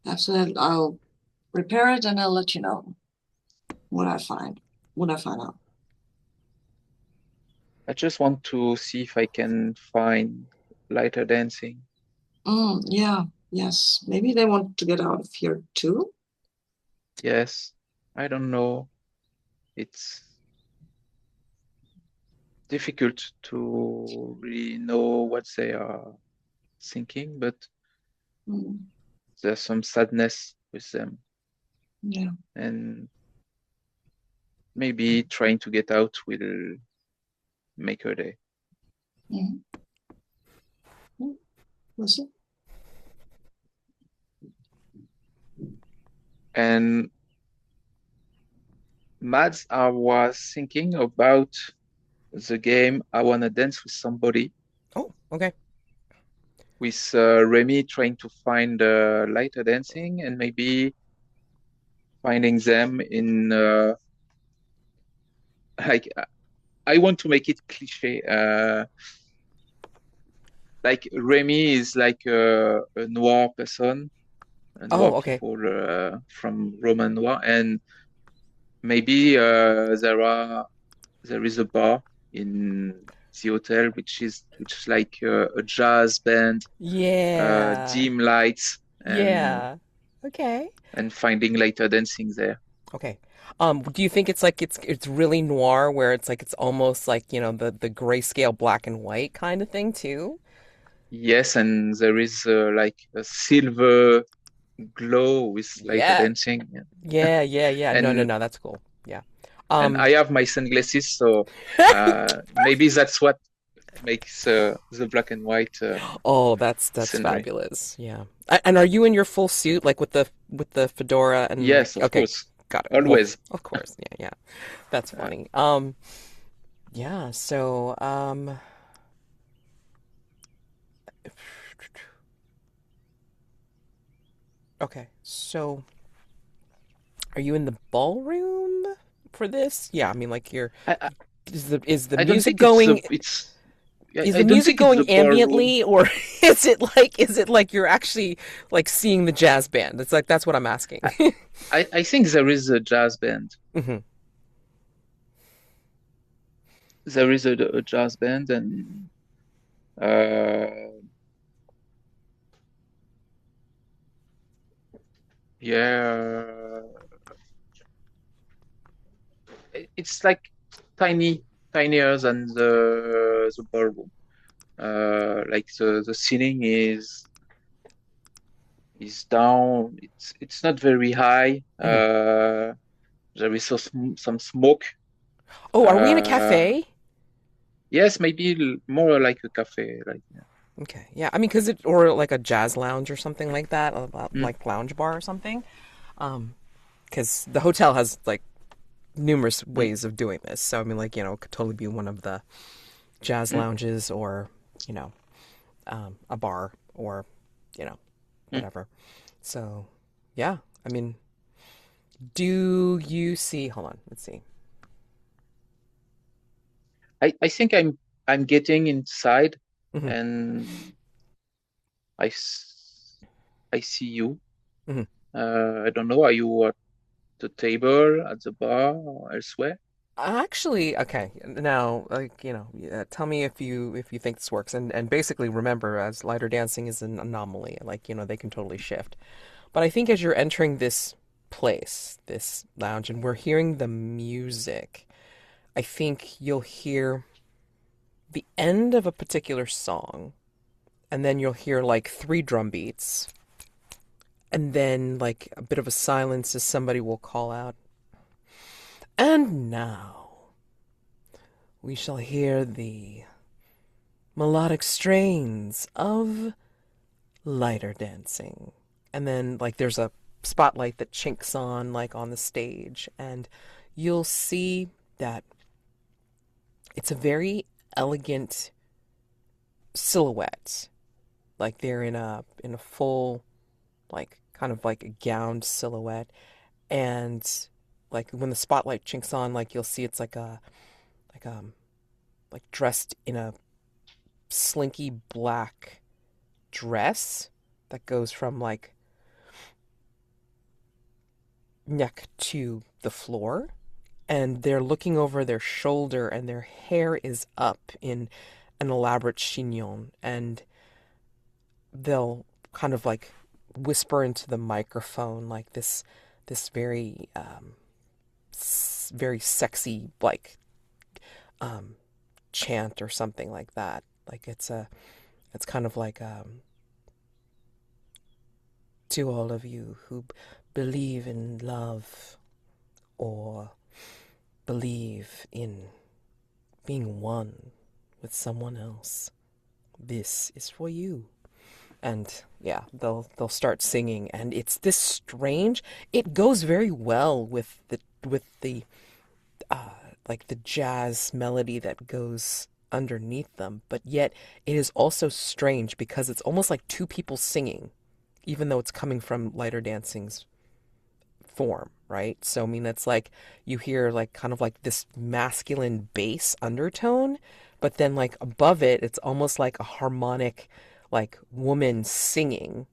Absolutely. I'll repair it and I'll let you know what I find out. I just want to see if I can find Lyterdansing. Yeah. Yes. Maybe they want to get out of here too. Yes, I don't know. It's difficult to really know what they are thinking, but Mm. there's some sadness with them, Yeah. and maybe trying to get out will make her day. Mhm. We'll see. And Mads, I was thinking about the game I Wanna Dance with Somebody, oh, okay. with Remi trying to find Lyterdansing and maybe finding them in like I want to make it cliche. Like Remi is like a noir person, a noir Oh, okay. people from Roman noir, and maybe there is a bar in the hotel which is like a jazz band, Yeah. dim lights, Yeah. Okay. and finding Lyterdansing there. Okay. Do you think it's it's really noir where it's almost the grayscale black and white kind of thing too? Yes, and there is like a silver glow with Yeah. Lyterdansing. Yeah. No, And that's cool. Yeah. I have my sunglasses, so maybe that's what makes the black and white Oh, that's scenery. fabulous. Yeah. And are you in your full suit, like with the fedora and like? Yes, of Okay, course, got it. Well, always. of course. Yeah, yeah. That's Uh, funny. Yeah. So, okay. So, are you in the ballroom for this? Yeah. I mean, like, you're I, I is the I don't music think it's going? Is I the don't music think it's going the ballroom. ambiently, or is it like you're actually like seeing the jazz band? It's like that's what I'm asking. I, I think there is a jazz band. Hmm. There is a jazz band, and uh, yeah, it's like tiny, tinier than the ballroom. Like the ceiling is down. It's not very high. Hmm. There is some smoke. Oh, are we in a Uh, cafe? yes, maybe more like a cafe. Like Okay, yeah. I mean, because it or like a jazz lounge or something like that, mm, like lounge bar or something. Because the hotel has like numerous mm, ways of doing this. So I mean, like it could totally be one of the jazz mm, lounges, or you know, a bar, or you know, mm. whatever. So yeah, I mean, do you see? Hold on, let's see. I think I'm getting inside, Hmm. and I see you. Hmm. I don't know. Are you at the table, at the bar, or elsewhere? Actually, okay. Now, like yeah, tell me if you think this works. And basically, remember, as lighter dancing is an anomaly. Like they can totally shift. But I think as you're entering this place, this lounge, and we're hearing the music, I think you'll hear the end of a particular song, and then you'll hear like three drum beats, and then like a bit of a silence as somebody will call out, "And now we shall hear the melodic strains of lighter dancing." And then like there's a spotlight that chinks on like on the stage, and you'll see that it's a very elegant silhouette. Like they're in a full like kind of like a gowned silhouette, and like when the spotlight chinks on, like you'll see it's like like dressed in a slinky black dress that goes from like neck to the floor, and they're looking over their shoulder, and their hair is up in an elaborate chignon, and they'll kind of like whisper into the microphone like this very very sexy like um chant or something like that. Like it's kind of like to all of you who believe in love, or believe in being one with someone else, this is for you. And yeah, they'll start singing, and it's this strange, it goes very well with the uh like the jazz melody that goes underneath them, but yet it is also strange because it's almost like two people singing, even though it's coming from lighter dancing's form, right? So I mean it's like you hear like kind of like this masculine bass undertone, but then like above it it's almost like a harmonic like woman singing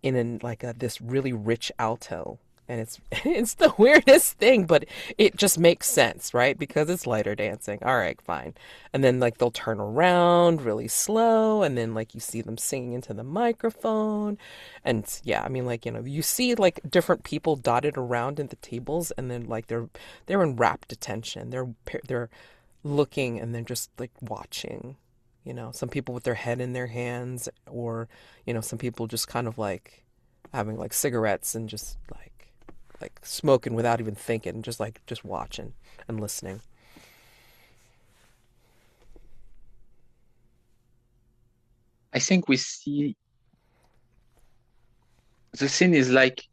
in like this really rich alto, and it's it's the weirdest thing, but it just makes sense, right? Because it's lighter dancing. All right, fine. And then like they'll turn around really slow, and then like you see them singing into the microphone. And yeah, I mean like you see like different people dotted around at the tables, and then like they're in rapt attention. They're looking, and they're just like watching. Some people with their head in their hands, or some people just kind of like having like cigarettes and just like smoking without even thinking, just watching and listening. I think we see the scene is like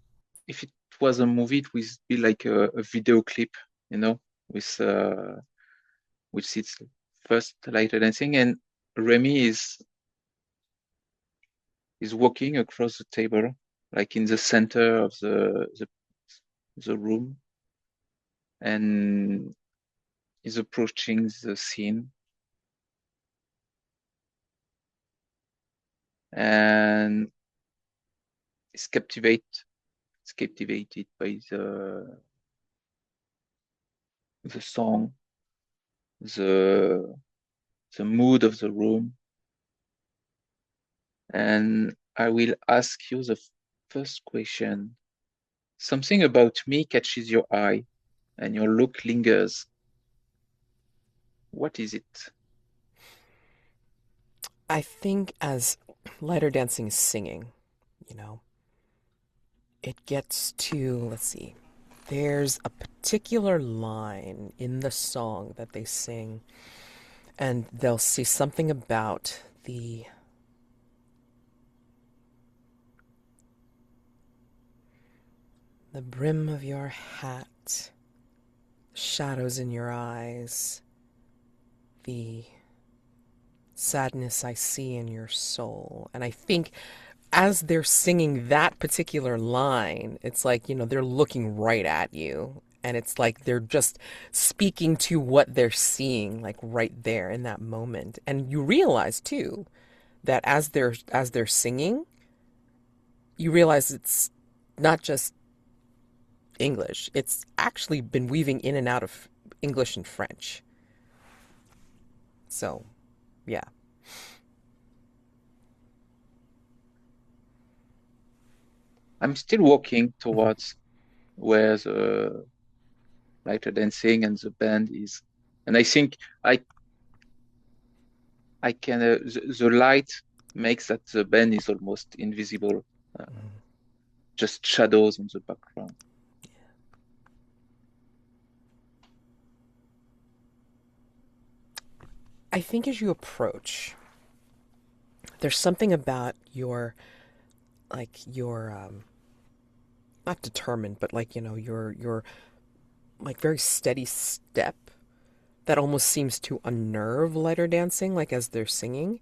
if it was a movie, it would be like a video clip, with which is first Lyterdansing, and Remi is walking across the table, like in the center of the room, and is approaching the scene, and is captivated by the song, the mood of the room. And I will ask you the first question. Something about me catches your eye, and your look lingers. What is it? I think as Lyterdansing is singing, it gets to, let's see, there's a particular line in the song that they sing, and they'll say something about the brim of your hat, shadows in your eyes, the sadness I see in your soul. And I think as they're singing that particular line, it's like, they're looking right at you. And it's like they're just speaking to what they're seeing, like right there in that moment. And you realize too that as they're singing, you realize it's not just English. It's actually been weaving in and out of English and French. So, yeah. I'm still walking towards where the Lyterdansing and the band is, and I think I can the light makes that the band is almost invisible, just shadows on the background. I think as you approach, there's something about your not determined, but your like very steady step that almost seems to unnerve Lyterdansing, like as they're singing,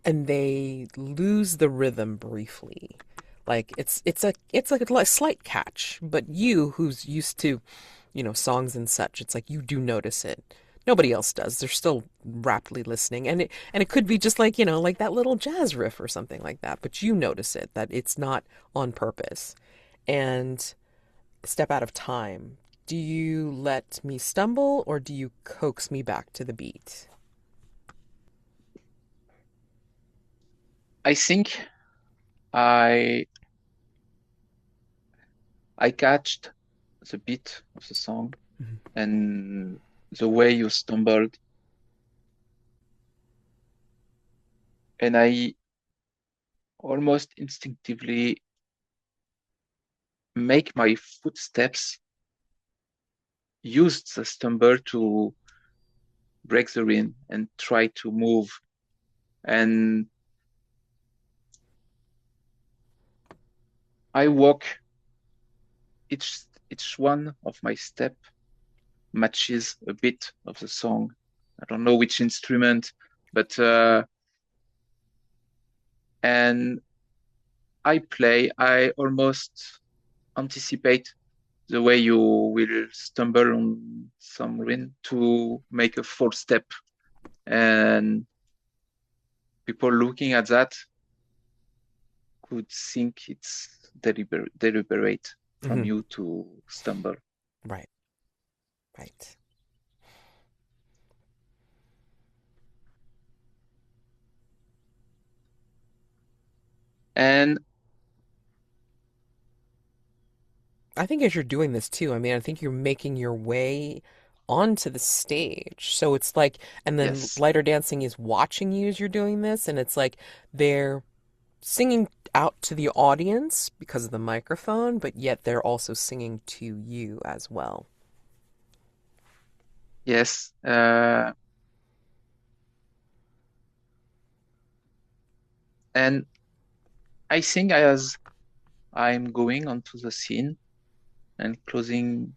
and they lose the rhythm briefly. Like it's a slight catch, but you who's used to, songs and such, it's like you do notice it. Nobody else does. They're still raptly listening, and it could be just like like that little jazz riff or something like that. But you notice it, that it's not on purpose, and step out of time. Do you let me stumble, or do you coax me back to the beat? I think I catched the beat of the song and the way you stumbled, and I almost instinctively make my footsteps use the stumble to break the rhythm and try to move. And I walk, each one of my step matches a bit of the song. I don't know which instrument, but and I almost anticipate the way you will stumble on some rhythm to make a full step, and people looking at that could think it's deliberate from you to stumble. Right. Right. And I think as you're doing this too, I mean, I think you're making your way onto the stage. So it's like, and then yes, Lyterdansing is watching you as you're doing this, and it's like they're singing out to the audience because of the microphone, but yet they're also singing to you as well. yes. And I think as I'm going onto the scene and closing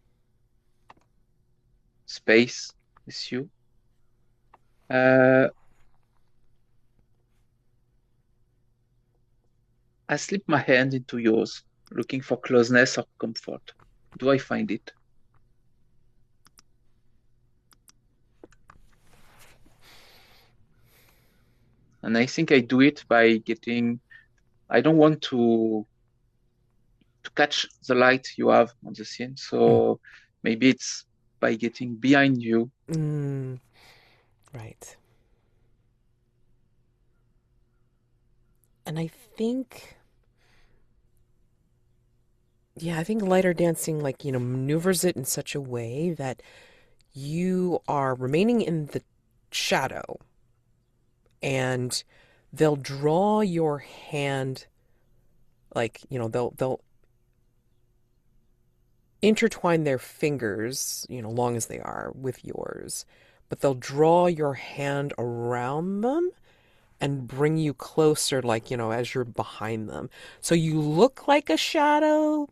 space with you, I slip my hand into yours, looking for closeness or comfort. Do I find it? And I think I do it by getting, I don't want to catch the light you have on the scene. So maybe it's by getting behind you. Right. And I think Lyterdansing, like, maneuvers it in such a way that you are remaining in the shadow, and they'll draw your hand, like, they'll intertwine their fingers, long as they are, with yours, but they'll draw your hand around them and bring you closer, like, as you're behind them. So you look like a shadow,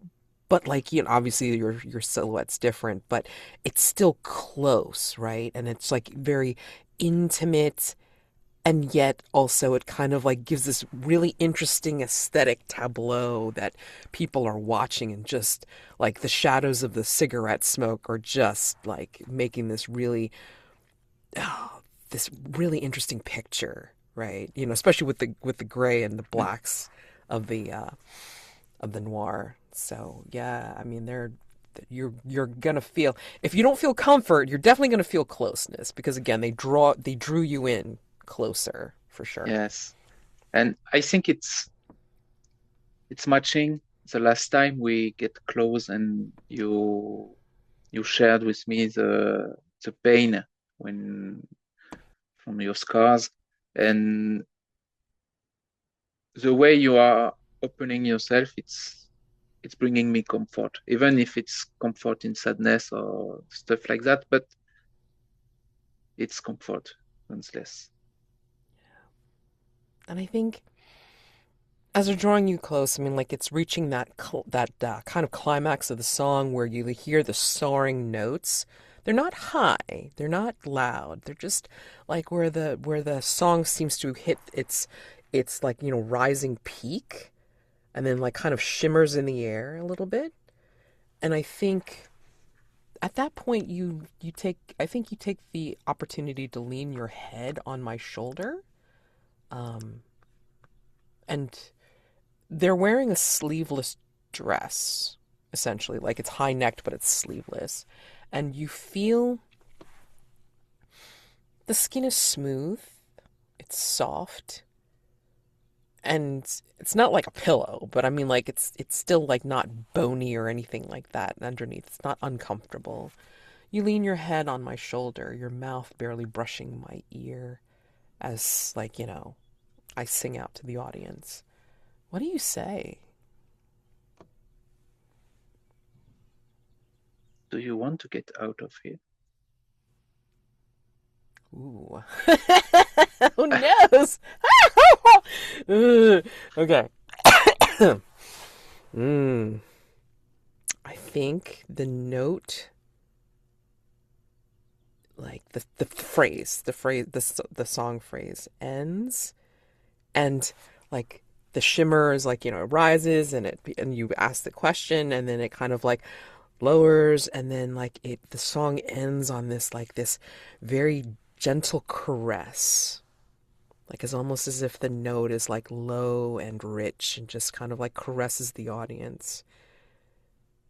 but, like, obviously your silhouette's different, but it's still close, right? And it's like very intimate, and yet also it kind of like gives this really interesting aesthetic tableau that people are watching, and just like the shadows of the cigarette smoke are just like making this really interesting picture, right? Especially with the gray and the blacks of the noir. So yeah, I mean, you're gonna feel, if you don't feel comfort, you're definitely gonna feel closeness, because again, they drew you in closer for sure. Yes. And I think it's matching the last time we get close and you shared with me the pain from your scars, and the way you are opening yourself, it's bringing me comfort, even if it's comfort in sadness or stuff like that, but it's comfort nonetheless. And I think as they're drawing you close, I mean, like, it's reaching that kind of climax of the song where you hear the soaring notes. They're not high, they're not loud. They're just like where the song seems to hit its like, rising peak, and then like kind of shimmers in the air a little bit. And I think at that point you take the opportunity to lean your head on my shoulder. And they're wearing a sleeveless dress, essentially. Like, it's high necked, but it's sleeveless. And you feel the skin is smooth, it's soft, and it's not like a pillow, but I mean, like, it's still like not bony or anything like that underneath. It's not uncomfortable. You lean your head on my shoulder, your mouth barely brushing my ear, as, like, I sing out to the audience. What do you say? Do you want to get out of here? Ooh. Who knows? Okay. I think the note, like the song phrase ends, and like the shimmer is like, it rises, and you ask the question, and then it kind of like lowers, and then like the song ends on this very gentle caress. Like, it's almost as if the note is like low and rich and just kind of like caresses the audience.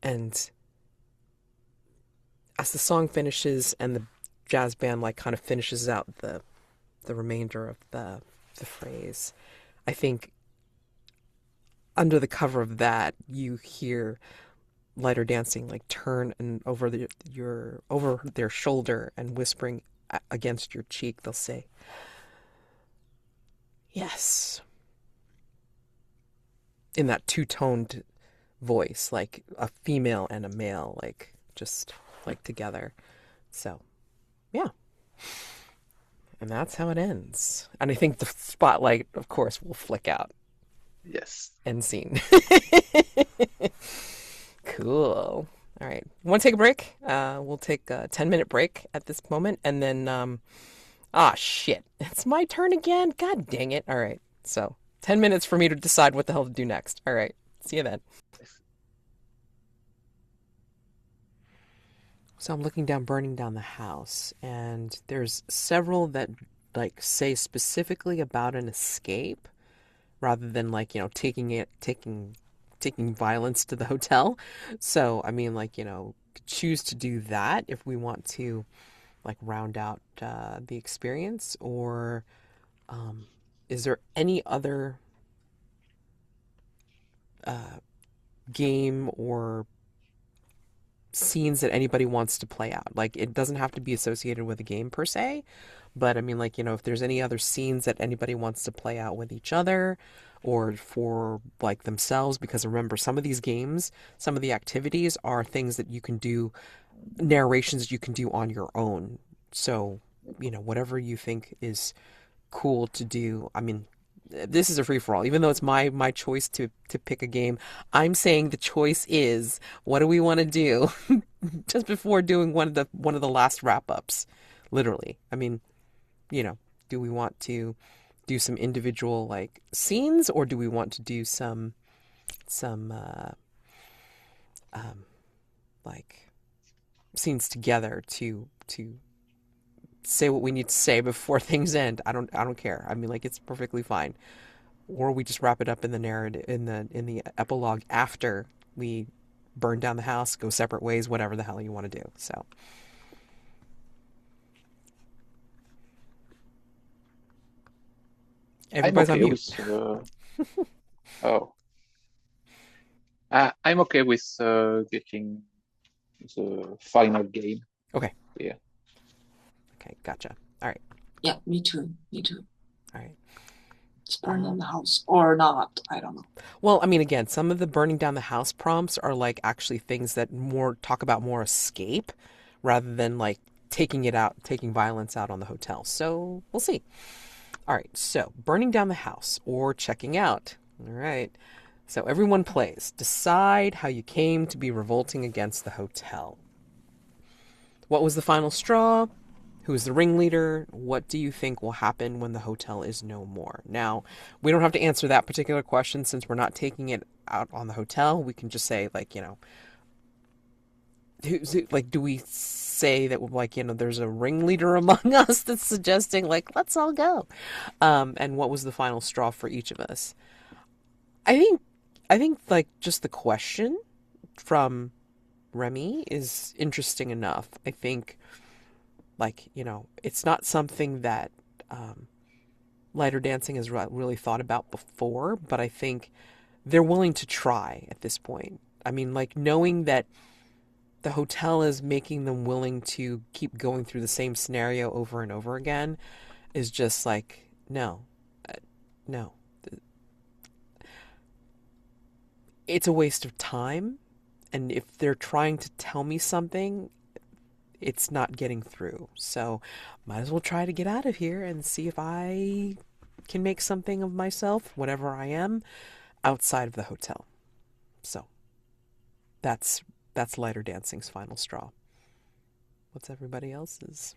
And as the song finishes and the jazz band like kind of finishes out the remainder of the phrase, I think under the cover of that you hear Lyterdansing like turn and over their shoulder and whispering against your cheek, they'll say, "Yes," in that two-toned voice, like a female and a male, like just like together. So, yeah. And that's how it ends. And I think the spotlight, of course, will flick out. Yes. End scene. Cool. All right. Want to take a break? We'll take a 10-minute break at this moment. And then, shit. It's my turn again. God dang it. All right. So, 10 minutes for me to decide what the hell to do next. All right. See you then. Yes. So I'm looking down, burning down the house, and there's several that like say specifically about an escape rather than like, taking violence to the hotel. So, I mean, like, choose to do that if we want to like round out the experience, or is there any other game or scenes that anybody wants to play out? Like, it doesn't have to be associated with a game per se, but I mean, like, if there's any other scenes that anybody wants to play out with each other or for like themselves, because remember, some of these games, some of the activities are things that you can do, narrations you can do on your own. So, whatever you think is cool to do. I mean, this is a free for all. Even though it's my choice to pick a game, I'm saying the choice is what do we want to do just before doing one of the last wrap ups. Literally. I mean, do we want to do some individual like scenes, or do we want to do some like scenes together to say what we need to say before things end? I don't care. I mean, like, it's perfectly fine. Or we just wrap it up in the narrative, in the epilogue after we burn down the house, go separate ways, whatever the hell you want to do. So I'm everybody's on okay mute. with oh. I'm okay with getting the final game. Okay. Yeah. Okay, gotcha. All right. Yeah, me too. Me too. All right. It's burn down the house or not. I don't know. Well, I mean, again, some of the burning down the house prompts are like actually things that more talk about more escape rather than like taking violence out on the hotel. So we'll see. All right. So burning down the house or checking out. All right. So everyone plays. Decide how you came to be revolting against the hotel. What was the final straw? Who is the ringleader? What do you think will happen when the hotel is no more? Now, we don't have to answer that particular question since we're not taking it out on the hotel. We can just say, like, do we say that, like, there's a ringleader among us that's suggesting, like, let's all go? And what was the final straw for each of us? I think, like, just the question from Remi is interesting enough. I think, like, it's not something that Lyterdansing has really thought about before, but I think they're willing to try at this point. I mean, like, knowing that the hotel is making them willing to keep going through the same scenario over and over again is just like, no, no. It's a waste of time. And if they're trying to tell me something, it's not getting through. So might as well try to get out of here and see if I can make something of myself, whatever I am, outside of the hotel. So that's Lyterdansing's final straw. What's everybody else's?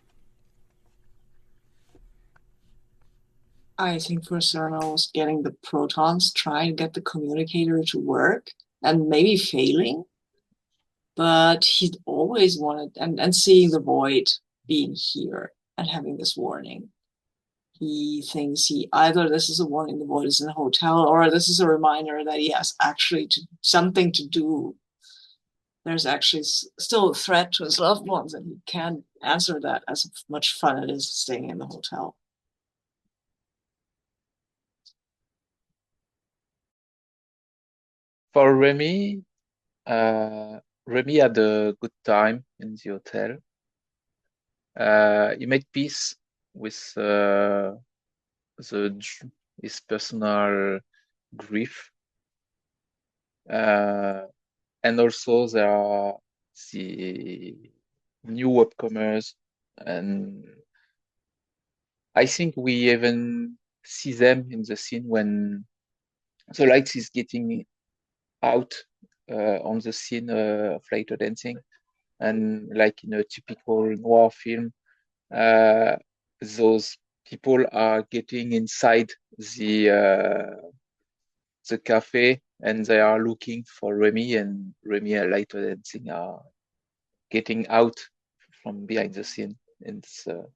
I think for Sirano was getting the protons, trying to get the communicator to work and maybe failing. But he'd always wanted, and seeing the void being here and having this warning. He thinks either this is a warning the void is in a hotel, or this is a reminder that he has actually something to do. There's actually still a threat to his loved ones, and he can't answer that as much fun it is staying in the hotel. For Remi, Remi had a good time in the hotel. He made peace with his personal grief, and also there are the new upcomers, and I think we even see them in the scene when the light is getting out on the scene of later dancing, and like in a typical noir film, those people are getting inside the cafe and they are looking for Remi, and Remi and Lyterdansing are getting out from behind the scene. And so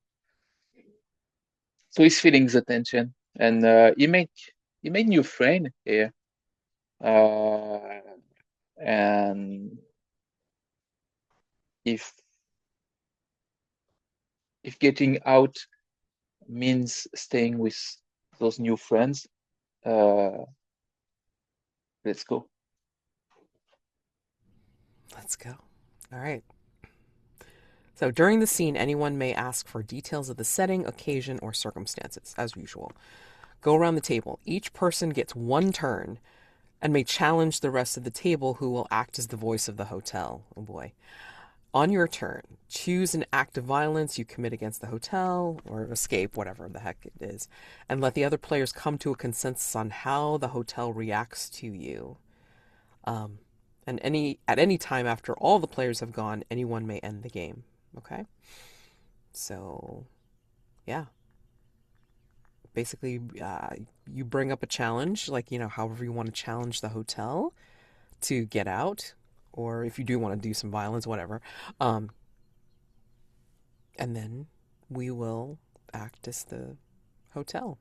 he's feeling the tension, and he made new friend here, and if getting out means staying with those new friends, let's go. Let's go. All right. So during the scene, anyone may ask for details of the setting, occasion, or circumstances, as usual. Go around the table. Each person gets one turn and may challenge the rest of the table, who will act as the voice of the hotel. Oh boy. On your turn, choose an act of violence you commit against the hotel or escape, whatever the heck it is, and let the other players come to a consensus on how the hotel reacts to you. And at any time after all the players have gone, anyone may end the game. Okay? So, yeah. Basically, you bring up a challenge, like, however you want to challenge the hotel to get out, or if you do want to do some violence, whatever. And then we will act as the hotel.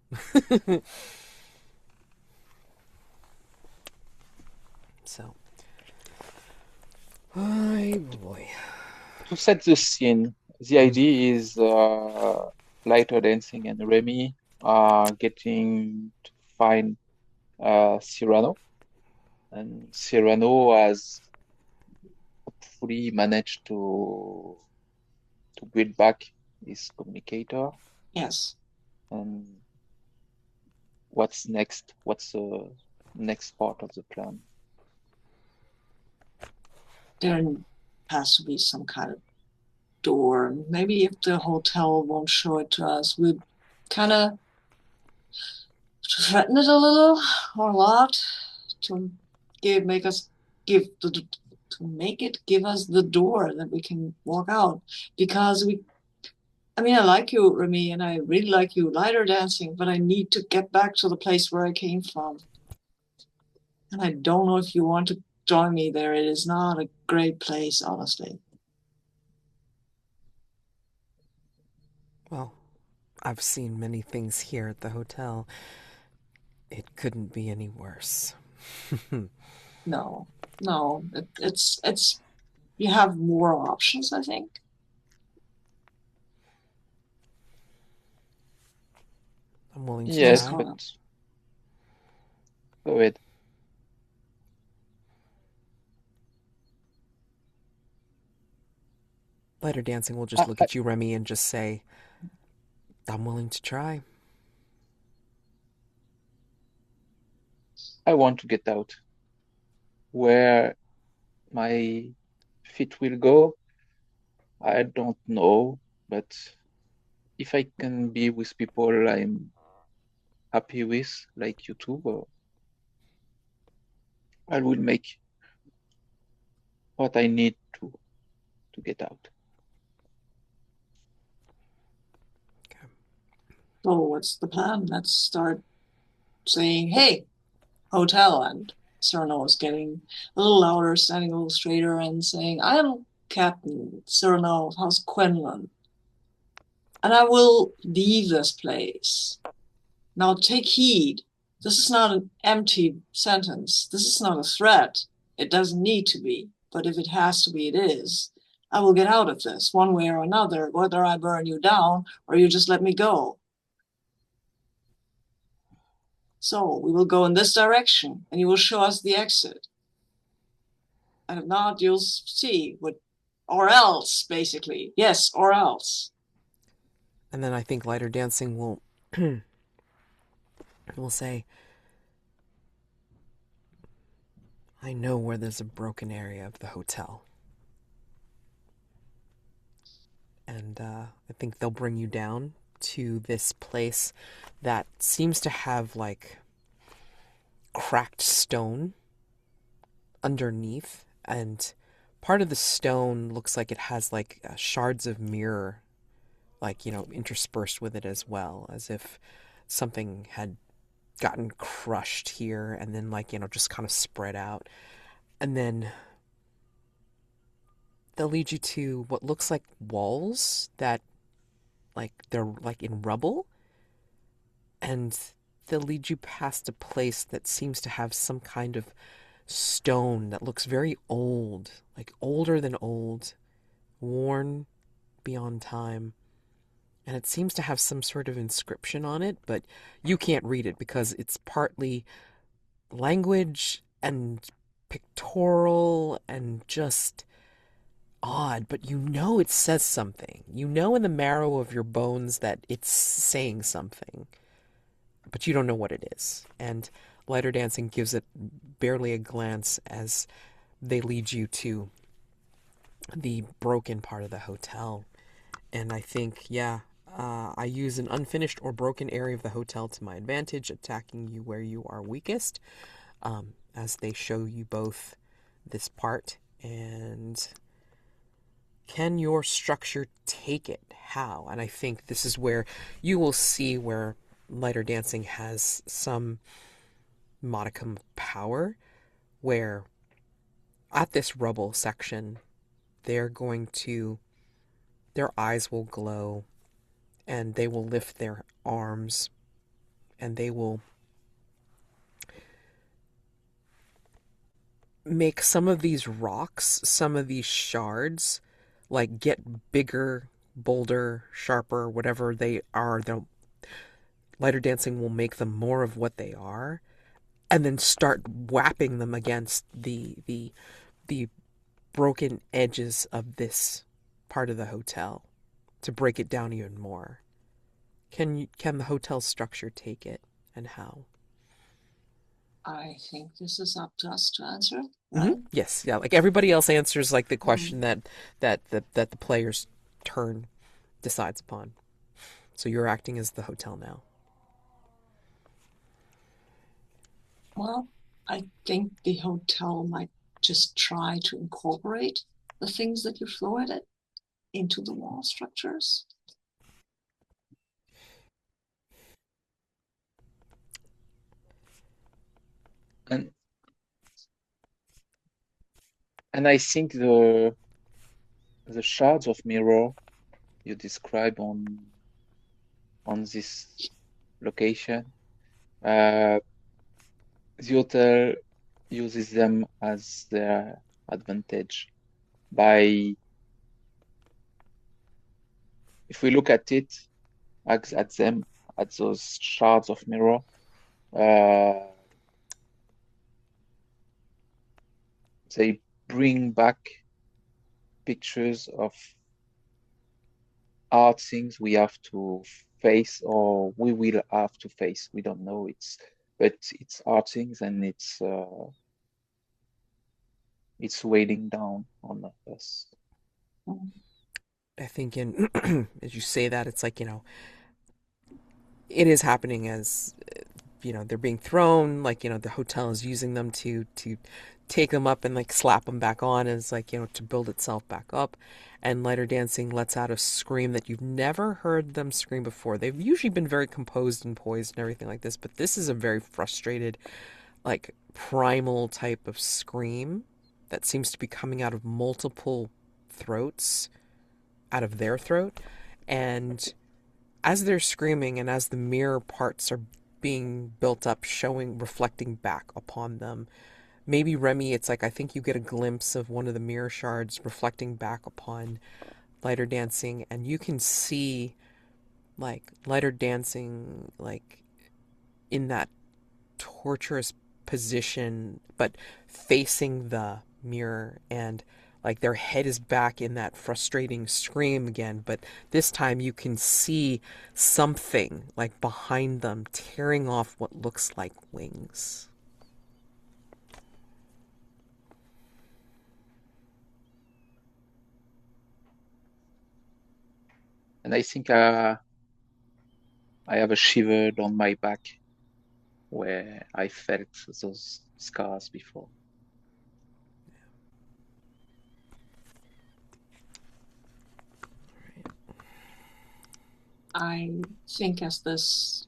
So, oh boy. To set the scene, the idea is Lyterdansing and Remi are getting to find Syrano, and Syrano has hopefully managed to get back his communicator. Yes. And what's next? What's the next part of the plan? There has to be some kind of door. Maybe if the hotel won't show it to us, we'd kind of threaten it a little or a lot to make us give us the door that we can walk out, because I like you, Remi, and I really like you Lyterdansing, but I need to get back to the place where I came from. And I don't know if you want to join me there. It is not a great place, honestly. Well, I've seen many things here at the hotel. It couldn't be any worse. No, it's you have more options, I think. I'm willing to Yes, try. but go ahead. Lyterdansing will just look at you, Remi, and just say, I'm willing to try. I want to get out. Where my feet will go, I don't know, but if I can be with people I'm happy with, like you two, I will make what I need to get out. Okay. So what's the plan? Let's start saying, hey, hotel. And Sirano is getting a little louder, standing a little straighter, and saying, I am Captain Sirano of House Quinlan, and I will leave this place. Now take heed. This is not an empty sentence. This is not a threat. It doesn't need to be, but if it has to be, it is. I will get out of this one way or another, whether I burn you down or you just let me go. So we will go in this direction, and you will show us the exit. And if not, you'll see what, or else, basically. Yes, or else. And then I think Lyterdansing will will say, I know where there's a broken area of the hotel. And I think they'll bring you down to this place that seems to have like cracked stone underneath, and part of the stone looks like it has like shards of mirror, like, interspersed with it as well, as if something had gotten crushed here and then, like, just kind of spread out. And then they'll lead you to what looks like walls that, like, they're like in rubble, and they'll lead you past a place that seems to have some kind of stone that looks very old, like older than old, worn beyond time. And it seems to have some sort of inscription on it, but you can't read it because it's partly language and pictorial and just odd, but it says something. You know in the marrow of your bones that it's saying something, but you don't know what it is. And Lyterdansing gives it barely a glance as they lead you to the broken part of the hotel. And I think, I use an unfinished or broken area of the hotel to my advantage, attacking you where you are weakest, as they show you both this part. And can your structure take it? How? And I think this is where you will see where Lyterdansing has some modicum of power, where at this rubble section, their eyes will glow, and they will lift their arms, and they will make some of these rocks, some of these shards, like, get bigger, bolder, sharper, whatever they are. Lyterdansing will make them more of what they are, and then start whapping them against the broken edges of this part of the hotel to break it down even more. Can the hotel structure take it, and how? I think this is up to us to answer. Mm-hmm. Yes, yeah. Like everybody else answers like the question that the player's turn decides upon. So you're acting as the hotel now. Well, I think the hotel might just try to incorporate the things that you throw at it into the wall structures. And I think the shards of mirror you describe on this location, the hotel uses them as their advantage by, if we look at it, at them, at those shards of mirror, they bring back pictures of art things we have to face, or we will have to face. We don't know. But it's art things, and it's weighing down on us. I think as you say that, it's like, it is happening as, they're being thrown, like, the hotel is using them to take them up and like slap them back on, as like, to build itself back up. And Lyterdansing lets out a scream that you've never heard them scream before. They've usually been very composed and poised and everything like this, but this is a very frustrated, like, primal type of scream that seems to be coming out of multiple throats, out of their throat. And as they're screaming, and as the mirror parts are being built up, reflecting back upon them, maybe Remi, it's like, I think you get a glimpse of one of the mirror shards reflecting back upon Lyterdansing, and you can see, like, Lyterdansing, like, in that torturous position, but facing the mirror, and like their head is back in that frustrating scream again, but this time you can see something like behind them tearing off what looks like wings. And I think I have a shiver down my back where I felt those scars before. I think as this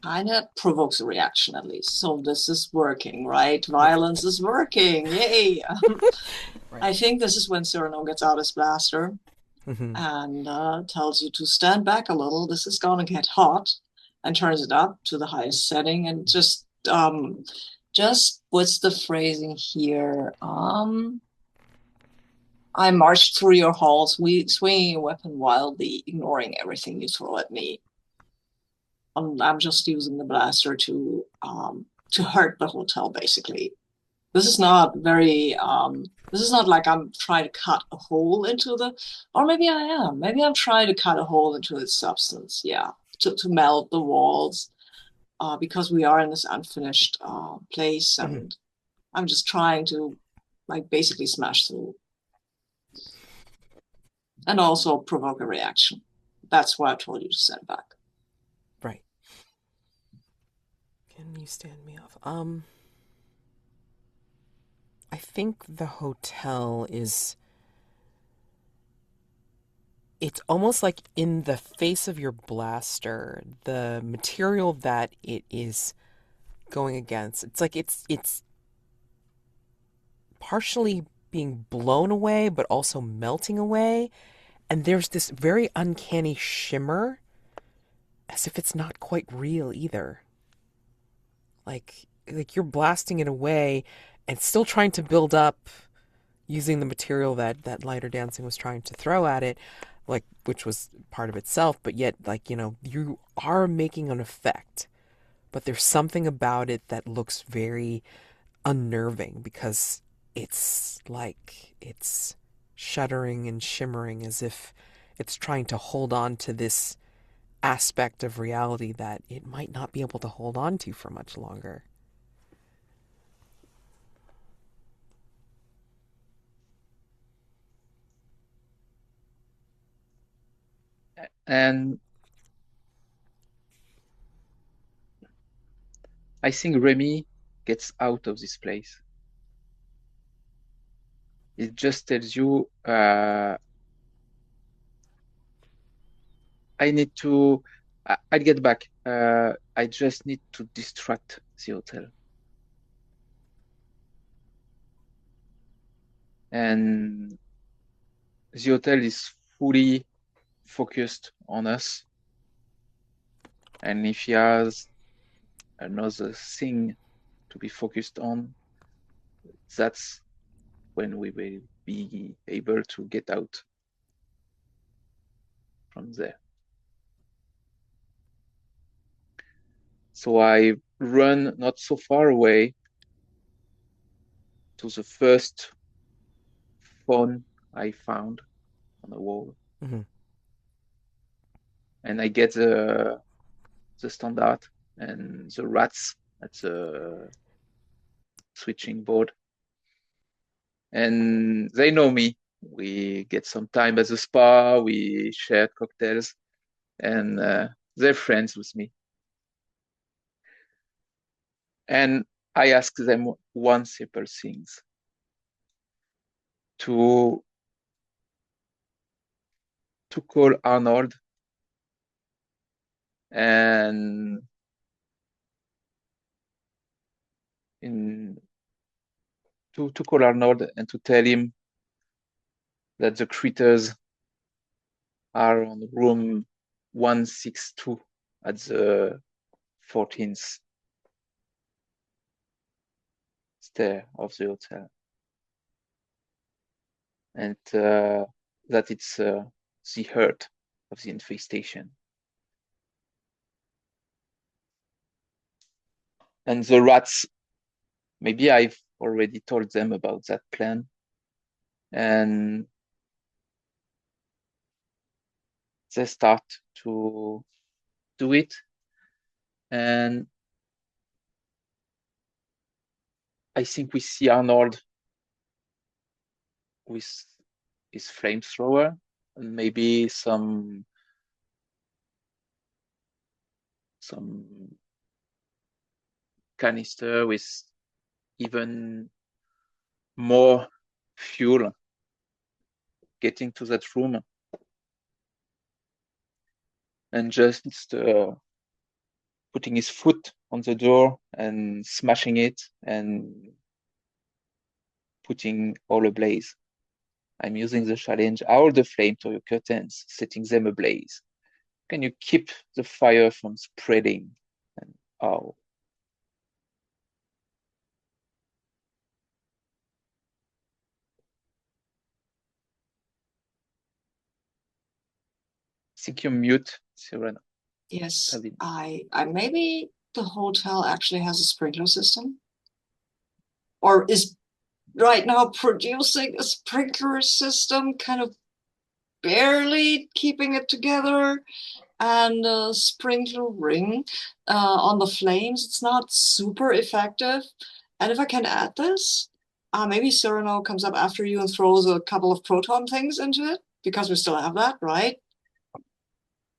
kind of provokes a reaction at least. So this is working, right? Violence is working. Yay. Right. I think this is when Syrano gets out his blaster and tells you to stand back a little. This is going to get hot, and turns it up to the highest setting and just what's the phrasing here? I marched through your halls, swinging your weapon wildly, ignoring everything you throw at me. I'm just using the blaster to hurt the hotel, basically. This is not very. This is not like I'm trying to cut a hole into the, or maybe I am. Maybe I'm trying to cut a hole into its substance. Yeah, to melt the walls, because we are in this unfinished place, and I'm just trying to, like, basically smash through, and also provoke a reaction. That's why I told you to stand back. Right. Can you stand me off? I think the hotel is... It's almost like in the face of your blaster, the material that it is going against. It's like it's partially being blown away, but also melting away. And there's this very uncanny shimmer, as if it's not quite real either. Like you're blasting it away and still trying to build up using the material that Lyterdansing was trying to throw at it, like, which was part of itself, but yet, like, you are making an effect. But there's something about it that looks very unnerving because it's like it's shuddering and shimmering as if it's trying to hold on to this aspect of reality that it might not be able to hold on to for much longer. And I think Remi gets out of this place. It just tells you, I need to, I'll get back. I just need to distract the hotel. And the hotel is fully focused on us. And if he has another thing to be focused on, that's when we will be able to get out from there. So I run not so far away to the first phone I found on the wall. And I get the standard and the rats at the switching board. And they know me. We get some time at the spa, we share cocktails, and they're friends with me. And I ask them one simple thing: to call Arnold and to call Arnold and to tell him that the critters are on room 162 at the 14th stair of the hotel. And that it's the hurt of the infestation. And the rats, maybe I've already told them about that plan. And they start to do it. And I think we see Arnold with his flamethrower and maybe some some canister with even more fuel getting to that room, and just putting his foot on the door and smashing it and putting all ablaze. I'm using the challenge, hold the flame to your curtains, setting them ablaze. Can you keep the fire from spreading? And oh, I think you mute, Syrano. Yes, Sabine. I maybe the hotel actually has a sprinkler system, or is right now producing a sprinkler system, kind of barely keeping it together, and a sprinkler ring on the flames. It's not super effective. And if I can add this, maybe Syrano comes up after you and throws a couple of proton things into it, because we still have that, right?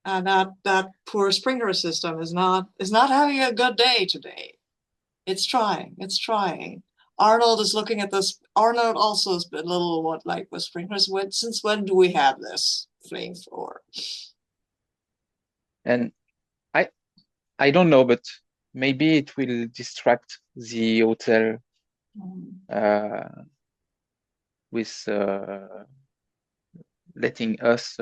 And that poor sprinkler system is not having a good day today. It's trying. Arnold is looking at this. Arnold also is a little with sprinklers. Since when do we have this flamethrower? And I don't know, but maybe it will distract the hotel with letting us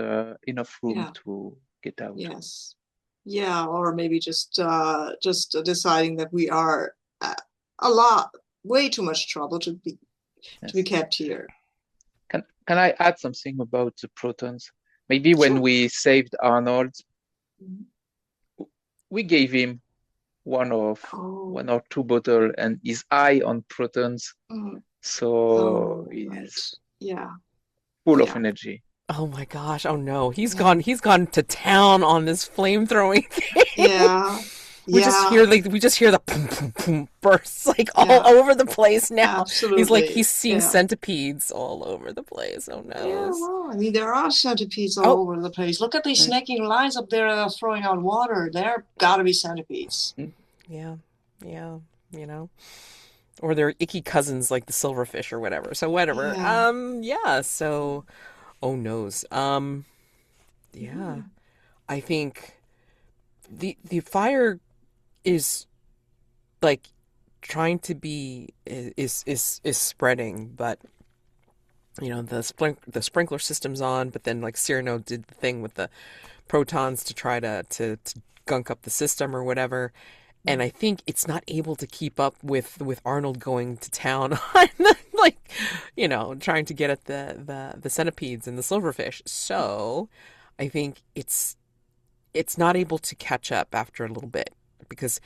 enough room to get out. Yes. Yeah, or maybe just deciding that we are way too much trouble to be kept here. Can I add something about the protons? Maybe when we saved Arnold, we gave him one or two bottles and his eye on protons, so he's full of energy. Oh my gosh! Oh no, he's gone to town on this flame throwing thing. Yeah. We just hear the boom, boom, boom bursts all over the place now. Absolutely. He's seeing centipedes all over the place. Oh no. Yeah, well, I mean, there are centipedes all over the place. Look at these snaking lines up there throwing out water. There gotta be centipedes. Yeah, you know. Or they're icky cousins like the silverfish or whatever. So whatever. So oh noes. I think the fire is trying to be is spreading, but the sprinkler system's on, but then Syrano did the thing with the protons to try to gunk up the system or whatever. And I think it's not able to keep up with Arnold going to town on trying to get at the centipedes and the silverfish. So I think it's not able to catch up after a little bit, because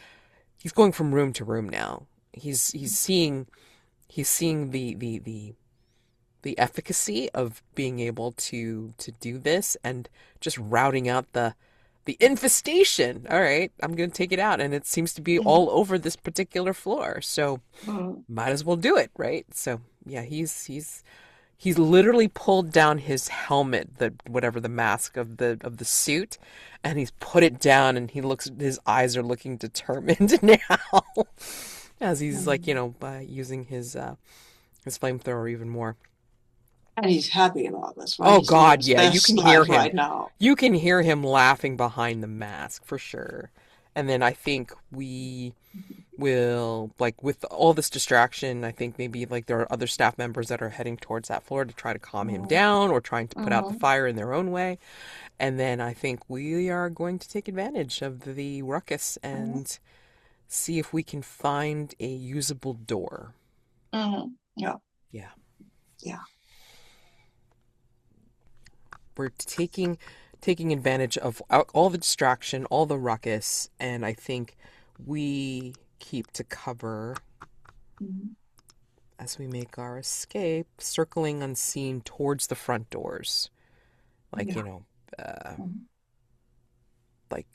he's going from room to room now. He's seeing the efficacy of being able to do this and just routing out the infestation. All right, I'm going to take it out, and it seems to be all over this particular floor. So might as well do it, right? So yeah, he's literally pulled down his helmet, the mask of the suit, and he's put it down, and his eyes are looking determined now as he's using his flamethrower even more. And he's happy about this, right? Oh God, yeah, you can hear him right now. You can hear him laughing behind the mask for sure. And then I think we will, with all this distraction, I think maybe there are other staff members that are heading towards that floor to try to calm him down or trying to put out the fire in their own way. And then I think we are going to take advantage of the ruckus and see if we can find a usable door. Yeah. We're taking advantage of all the distraction, all the ruckus, and I think we keep to cover as we make our escape, circling unseen towards the front doors.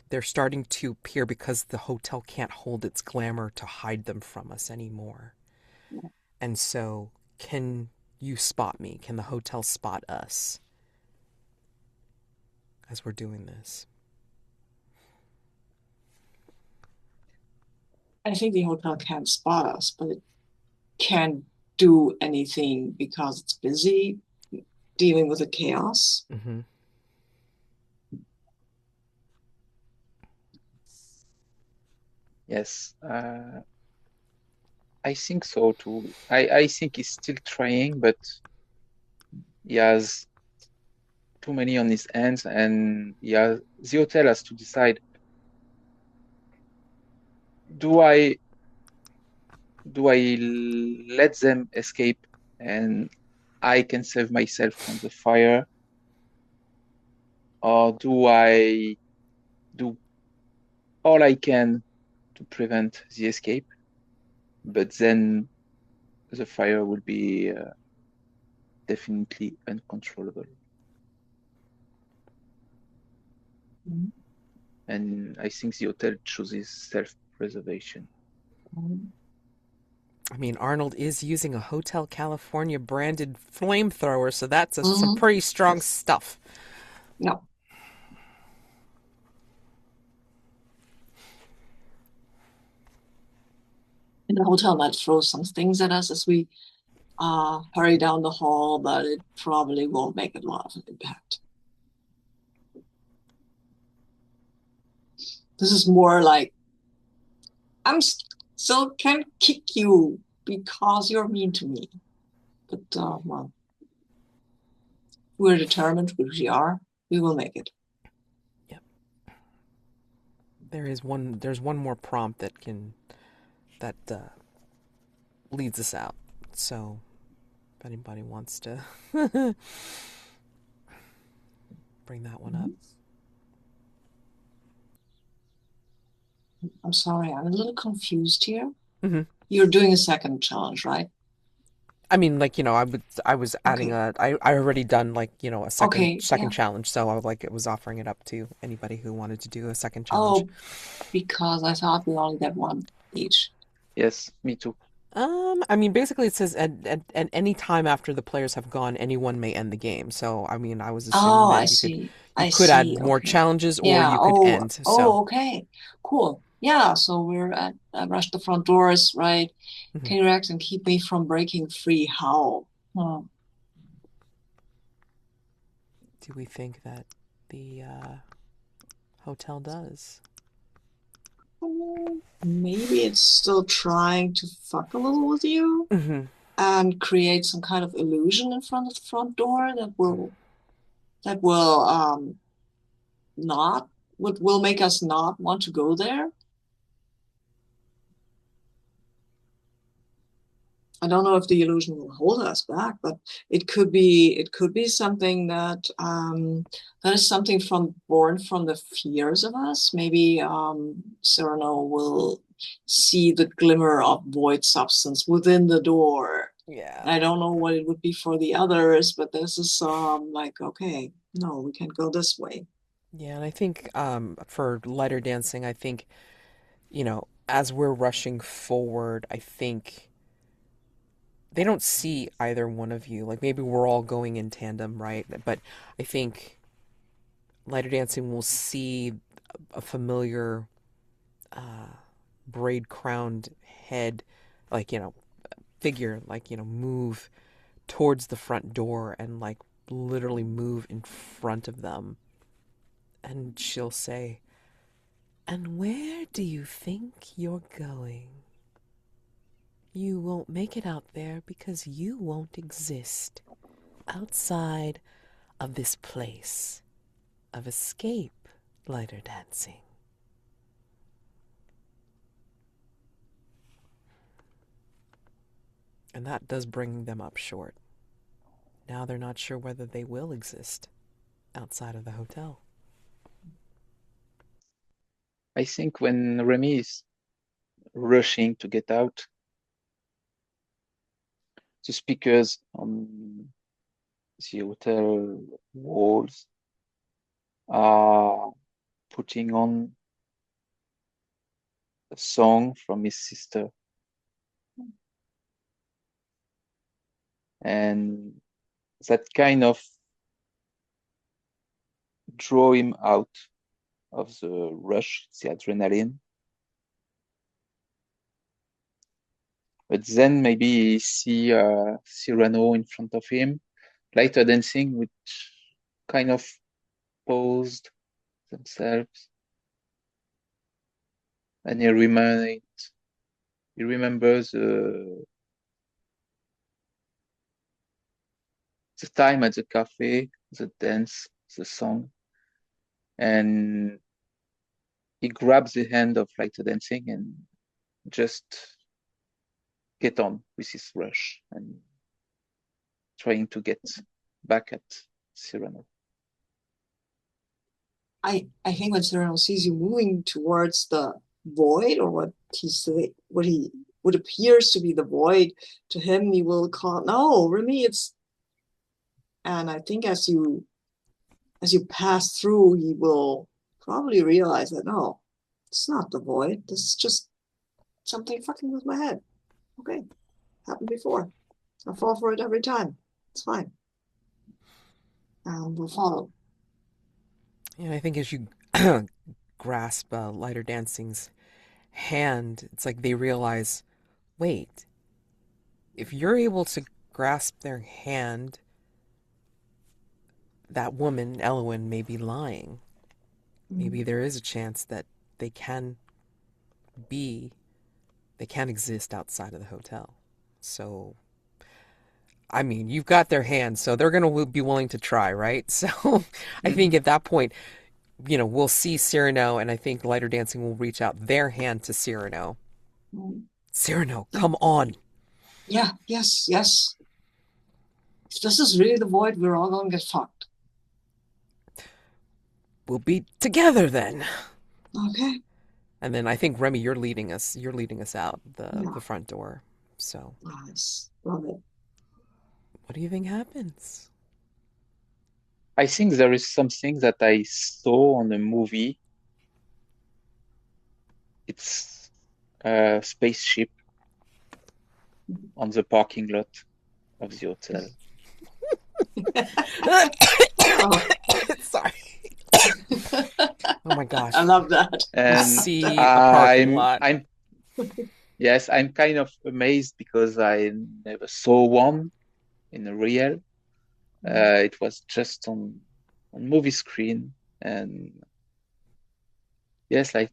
They're starting to appear because the hotel can't hold its glamour to hide them from us anymore. And so, can you spot me? Can the hotel spot us as we're doing this? I think the hotel can't spot us, but it can't do anything because it's busy dealing with the chaos. Mm-hmm. Yes, I think so too. I think he's still trying, but he has too many on his hands, and the hotel has to decide: do I let them escape and I can save myself from the fire, or do I do all I can to prevent the escape, but then the fire will be definitely uncontrollable. Mm-hmm. And I think the hotel chooses self-preservation. I mean, Arnold is using a Hotel California branded flamethrower, so that's some Mm-hmm. pretty strong Yes. stuff. Yeah. And the hotel might throw some things at us as we hurry down the hall, but it probably won't make a lot of an impact. This is more like, I'm still can't kick you because you're mean to me. But well, we're determined, which we are. We will make it. Yep. There's one more prompt that leads us out. So, if anybody wants to bring that one up. I'm sorry, I'm a little confused here. Mm-hmm. You're doing a second challenge, right? I mean, like, I was adding Okay. I already done, like, a second Okay, yeah. challenge, so I was offering it up to anybody who wanted to do a second challenge. Oh, because I thought we only get one each. Yes, me too. I mean, basically it says at any time after the players have gone, anyone may end the game. So, I mean, I was assuming Oh, I that see. you I could add see. more Okay. challenges or Yeah. you could Oh, end. So, oh, okay. Cool. Yeah. So we're at rush the front doors, right? mhm. Can you react and keep me from breaking free? How? Hmm. Do we think that the hotel does? Maybe it's still trying to fuck a little with you Mm-hmm. and create some kind of illusion in front of the front door that will not will make us not want to go there. I don't know if the illusion will hold us back, but it could be something that is something born from the fears of us. Maybe Sirano will see the glimmer of void substance within the door. Yeah. I don't know what it would be for the others, but this is like, okay, no, we can't go this way. Yeah, and I think for Lyterdansing, I think, as we're rushing forward, I think they don't see either one of you. Like, maybe we're all going in tandem, right? But I think Lyterdansing will see a familiar braid crowned head, like, figure, like, move towards the front door and, like, literally move in front of them. And she'll say, "And where do you think you're going? You won't make it out there because you won't exist outside of this place of escape, Lyterdansing." And that does bring them up short. Now they're not sure whether they will exist outside of the hotel. I think when Remi is rushing to get out, the speakers on the hotel walls are putting on a song from his sister. And that kind of draw him out of the rush, the adrenaline. But then maybe he see Syrano in front of him, Lyterdansing, which kind of posed themselves, and he remembers the time at the cafe, the dance, the song, and he grabs the hand of Lyterdansing and just get on with his rush and trying to get back at Syrano. I think when Syrano sees you moving towards the void, or what appears to be the void, to him he will call, "No, Remi, it's..." And I think as you pass through, he will probably realize that, no, it's not the void. This is just something fucking with my head. Okay, happened before. I fall for it every time. It's fine. And we'll follow. And I think as you grasp Lyterdansing's hand, it's like they realize, wait, if you're able to grasp their hand, that woman, Elwyn, may be lying. Maybe there is a chance that they can exist outside of the hotel. So, I mean, you've got their hand, so they're going to be willing to try, right? So, I think at that point, we'll see Syrano, and I think Lyterdansing will reach out their hand to Syrano. Syrano, come on. Yeah, yes. If this is really the void, we're all going to get fucked. We'll be together then. Okay. And then I think, Remi, you're leading us out the front door. So. Nice. Love it. What do you think happens? I think there is something that I saw on a movie. It's a spaceship on the parking lot of the hotel. Sorry. Oh my gosh. I love that. And see a parking lot. I'm kind of amazed because I never saw one in a real. It was just on movie screen, and yes, like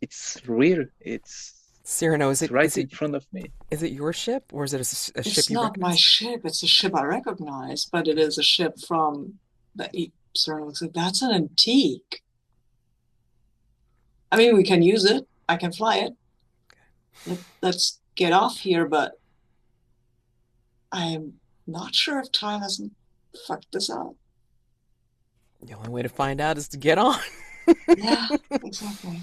it's real. It's Syrano, is it's it right is in it front of me? is it your ship, or is it a ship It's you not recognize? my ship. It's a ship I recognize, but it is a ship from the Syrano said, "That's an antique." I mean, we can use it. I can fly it. Let's get off here, but I'm not sure if time hasn't fucked this up. The only way to find out is to get on. Yeah, exactly.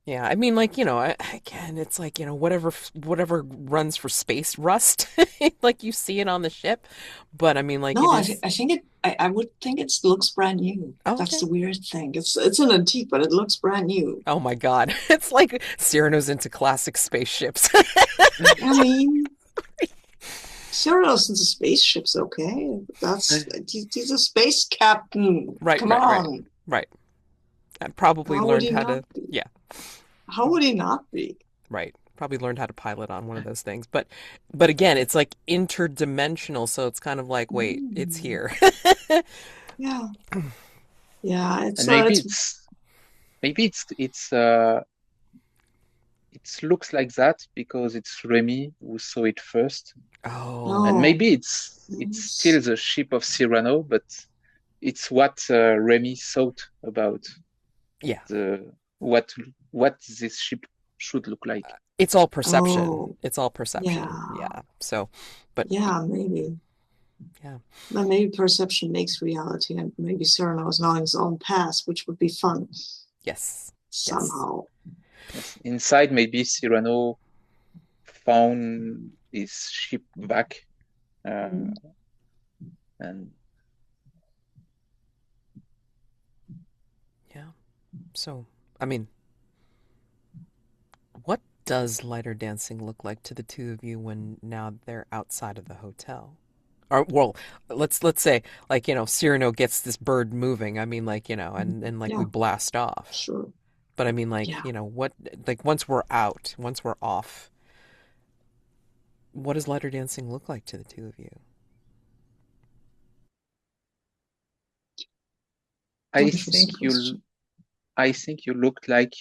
Yeah, I mean, like, again, it's like, whatever runs for space rust, like you see it on the ship. But I mean, like, No, it is... I would think it looks brand new. Oh, That's okay. the weird thing. It's an antique, but it looks brand new. Oh my God. It's like Cyrano's into classic spaceships. I mean, Cyrano's into spaceships, okay? He's a space captain. Right, Come right, on. right. I probably How would learned he how to... not be? Yeah, How would he not be? right. Probably learned how to pilot on one of those things. But again, it's like interdimensional, so it's kind of like, wait, it's here. Yeah. Yeah, And maybe it looks like that because it's Remi who saw it first. Oh. And No. maybe it's still the ship of Syrano, but it's what Remi thought about Yeah. what this ship should look like. It's all perception. Oh. It's all perception. Yeah. So, but Yeah, maybe. yeah. But maybe perception makes reality, and maybe Sirano is knowing his own past, which would be fun. Yes. Somehow. Yes. Inside, maybe Syrano found his ship back, and yeah. So, I mean, what does Lyterdansing look like to the two of you when now they're outside of the hotel? Or, well, let's say, like, Cyrano gets this bird moving. I mean, like, and like we blast off. Sure. But I mean, like, what, like once we're out, once we're off, what does lighter dancing look like to the two of you? I Interesting think you question. I think you looked like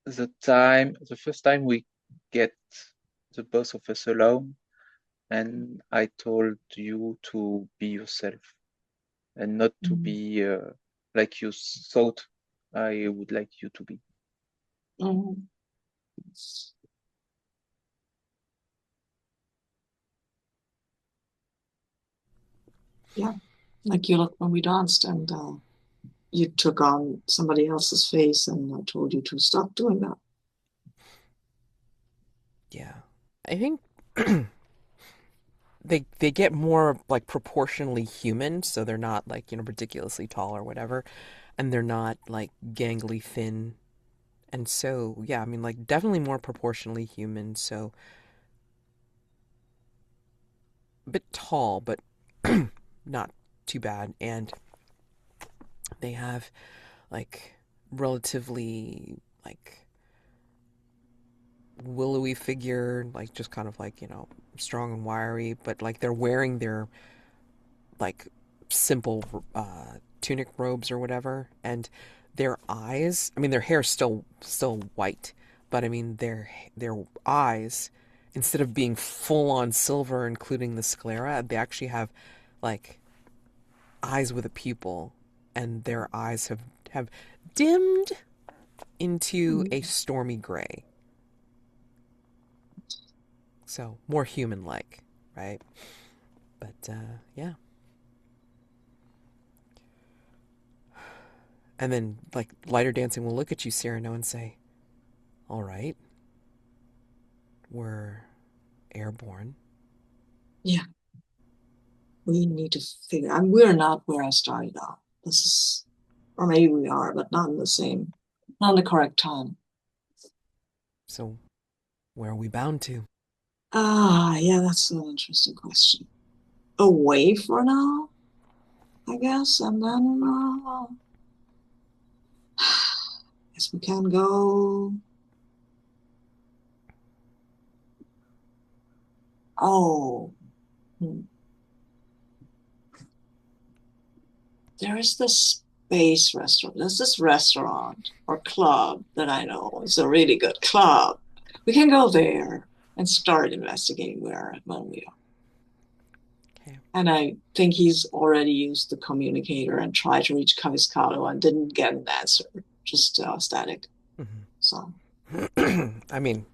the first time we get the both of us alone, and I told you to be yourself and not to Mm. be like you thought I would like you to be. Mm. Yeah, like you looked when we danced, and you took on somebody else's face, and I told you to stop doing that. Yeah. I think they get more like proportionally human, so they're not like, ridiculously tall or whatever, and they're not like gangly thin. And so, yeah, I mean like definitely more proportionally human, so a bit tall, but not too bad. And they have like relatively like willowy figure, like just kind of like, strong and wiry, but like they're wearing their like simple tunic robes or whatever, and their eyes, I mean their hair's still white, but I mean their eyes, instead of being full on silver including the sclera, they actually have like eyes with a pupil, and their eyes have dimmed into a Mm. stormy gray. So more human like, right? But yeah. And then like lighter dancing will look at you, Syrano, and say, all right, we're airborne. Yeah, we need to figure. I mean, we're not where I started out. This is, or maybe we are, but not in the same, not in the correct time. So where are we bound to? Yeah, that's an interesting question. Away for now, I guess, and then guess we can go. Oh, hmm. There is this space restaurant. There's this restaurant or club that I know. It's a really good club. We can go there and start investigating where and when we are. Okay. And I think he's already used the communicator and tried to reach Caviscado and didn't get an answer, just static. So, Mm-hmm. I mean,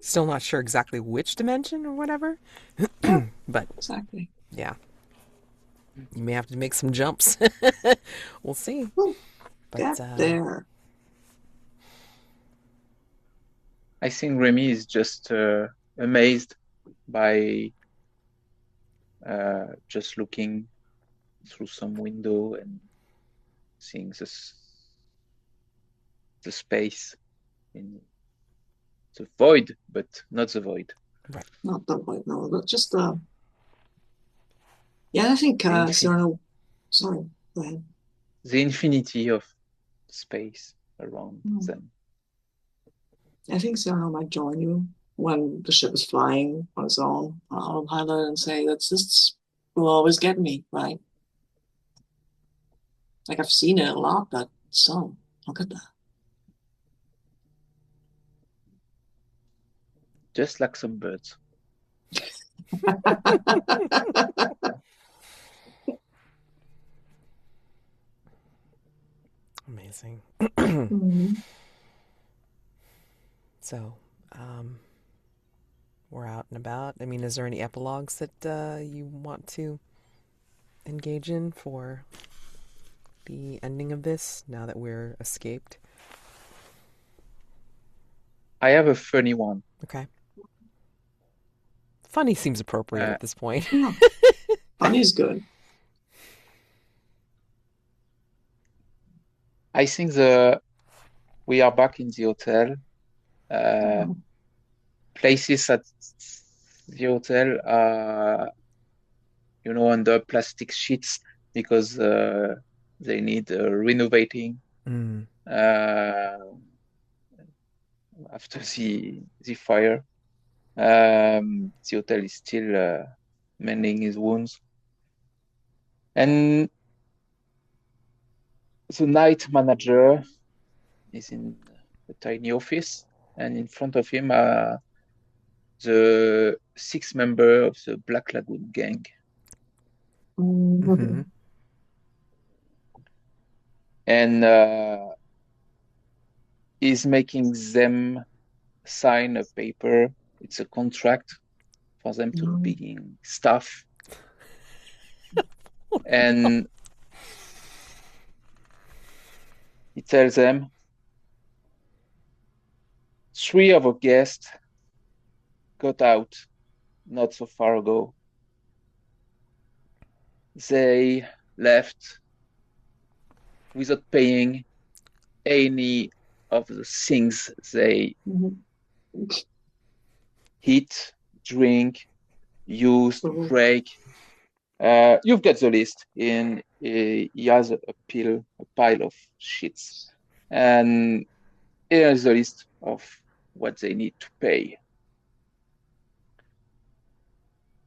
still not sure exactly which dimension or whatever, yeah, but exactly. yeah, you may have to make some jumps. We'll see. We'll But get there. I think Remi is just amazed by just looking through some window and seeing the space in the void, but not the void. right. Not the white no, but just yeah, I think The Sirano, sorry, go ahead. the infinity of space around Hmm. them. I think Sirano might join you when the ship is flying on its own on autopilot and say, that's this will always get me, right? Like I've seen it a lot, but still, look at that. Just like some birds. Amazing. Mhm. So, we're out and about. I mean, is there any epilogues that you want to engage in for the ending of this now that we're escaped? I have a funny one. Okay. Funny seems appropriate Uh, at this point. Yeah, funny's good. I think we are back in the hotel. Uh, Oh, Places at the hotel are, under plastic sheets because they need renovating Mm. uh, after the fire. The hotel is still mending his wounds. And the night manager is in a tiny office, and in front of him are the 6 members of the Black Lagoon gang. Mm-hmm. And he's making them sign a paper. It's a contract for them to begin staff. And he tells them, 3 of our guests got out not so far ago. They left without paying any of the things they eat, drink, use, break. You've got the list. He has a pile of sheets, and here's the list of what they need to pay.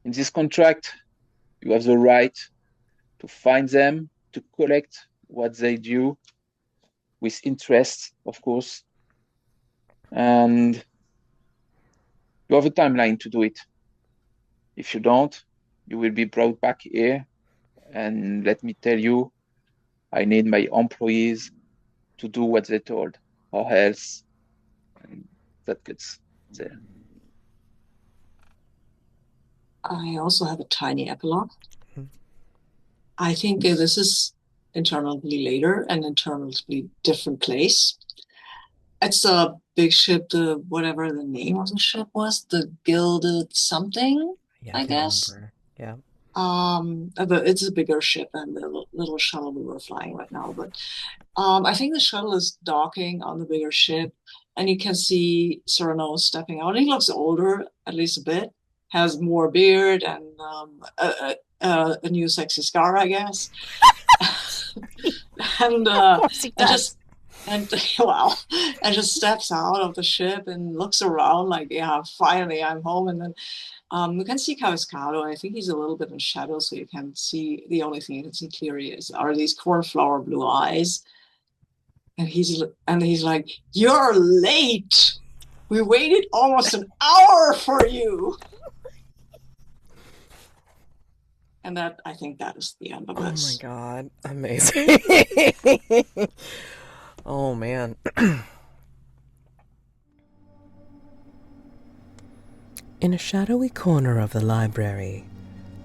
In this contract, you have the right to find them, to collect what they do, with interest, of course. And you have a timeline to do it. If you don't, you will be brought back here. And let me tell you, I need my employees to do what they're told, or else. And that gets there. I also have a tiny epilogue. I think this is internally later and internally different place. It's a big ship, whatever the name of the ship was, the Gilded something, I guess. Remember. Yeah. It's a bigger ship than the little shuttle we were flying right now. But I think the shuttle is docking on the bigger ship, and you can see Syrano stepping out. He looks older, at least a bit, has more beard and a new sexy scar, I guess. And Of course he does. and just steps out of the ship and looks around like, yeah, finally I'm home. And then you can see Caviscado. I think he's a little bit in shadow, so you can see, the only thing you can see clearly are these cornflower blue eyes. And he's like, "You're late. We waited almost an hour for you." And I think that is the end of this. Oh my god, amazing. Oh man. In a shadowy corner of the library,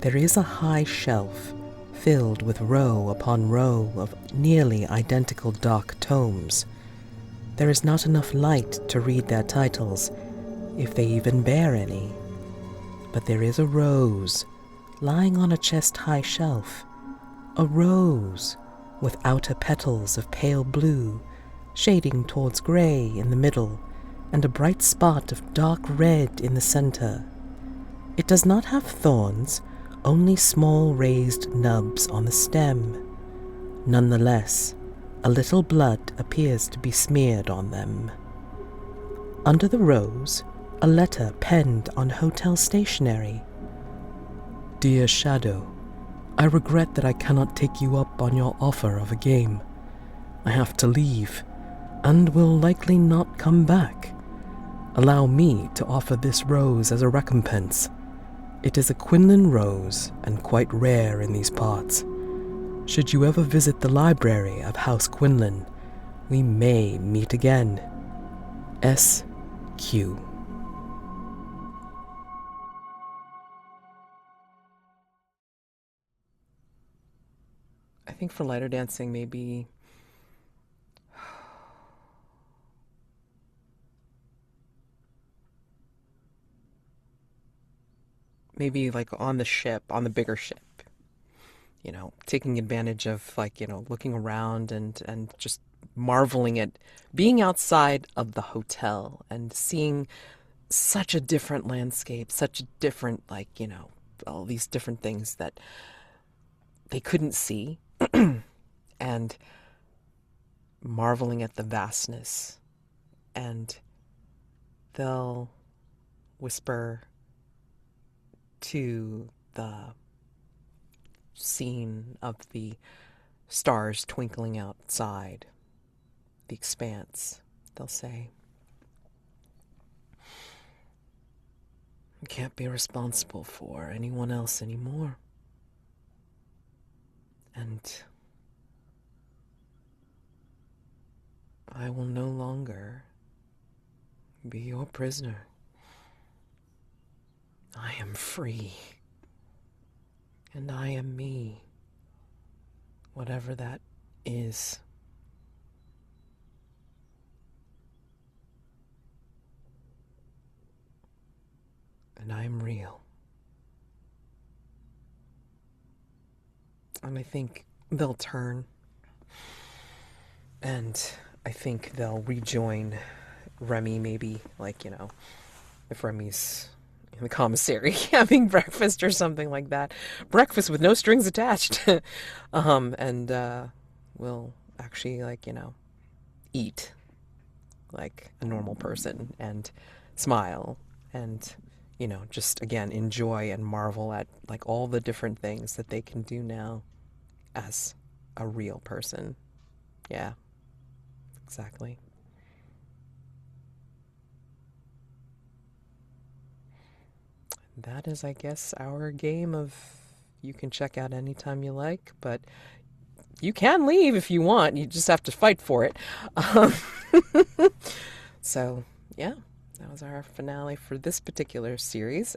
there is a high shelf filled with row upon row of nearly identical dark tomes. There is not enough light to read their titles, if they even bear any. But there is a rose lying on a chest-high shelf, a rose with outer petals of pale blue, shading towards grey in the middle, and a bright spot of dark red in the center. It does not have thorns, only small raised nubs on the stem. Nonetheless, a little blood appears to be smeared on them. Under the rose, a letter penned on hotel stationery. Dear Shadow, I regret that I cannot take you up on your offer of a game. I have to leave, and will likely not come back. Allow me to offer this rose as a recompense. It is a Quinlan rose, and quite rare in these parts. Should you ever visit the library of House Quinlan, we may meet again. S.Q. I think for Lyterdansing, maybe like on the ship, on the bigger ship, taking advantage of looking around and just marveling at being outside of the hotel and seeing such a different landscape, such a different, all these different things that they couldn't see and marveling at the vastness. And they'll whisper to the scene of the stars twinkling outside, the expanse. They'll say, "I can't be responsible for anyone else anymore. And I will no longer be your prisoner. I am free. And I am me. Whatever that is." And I am real. And I think they'll turn. And I think they'll rejoin Remi, maybe, like, if Remi's in the commissary having breakfast or something like that. Breakfast with no strings attached. And we'll actually, eat like a normal person and smile and, just, again, enjoy and marvel at, like, all the different things that they can do now as a real person. Yeah, exactly. That is, I guess, our game of you can check out anytime you like, but you can leave if you want. You just have to fight for it. So, yeah, that was our finale for this particular series.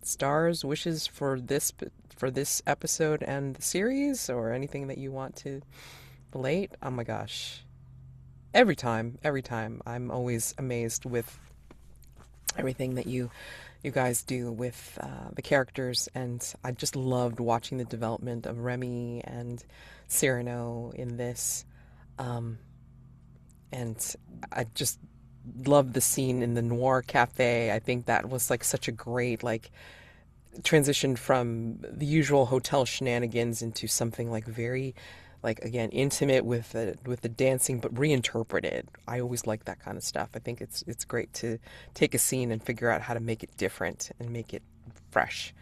Stars, wishes for this episode and the series, or anything that you want to relate. Oh my gosh. Every time, I'm always amazed with everything that you guys do with the characters, and I just loved watching the development of Remi and Syrano in this, and I just love the scene in the noir cafe. I think that was like such a great transition from the usual hotel shenanigans into something like very, again, intimate with the dancing, but reinterpreted. I always like that kind of stuff. I think it's great to take a scene and figure out how to make it different and make it fresh.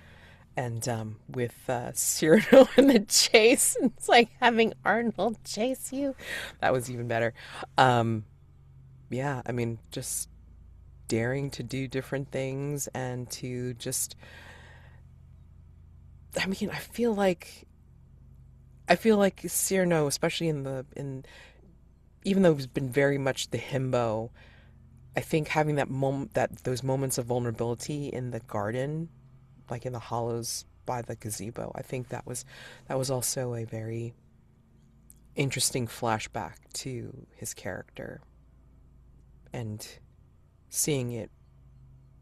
And with Cyrano and the chase, it's like having Arnold chase you. That was even better. Yeah, I mean, just daring to do different things and to just, I mean, I feel like Cyrano, especially in even though he's been very much the himbo, I think having those moments of vulnerability in the garden, like in the hollows by the gazebo, I think that was also a very interesting flashback to his character, and seeing it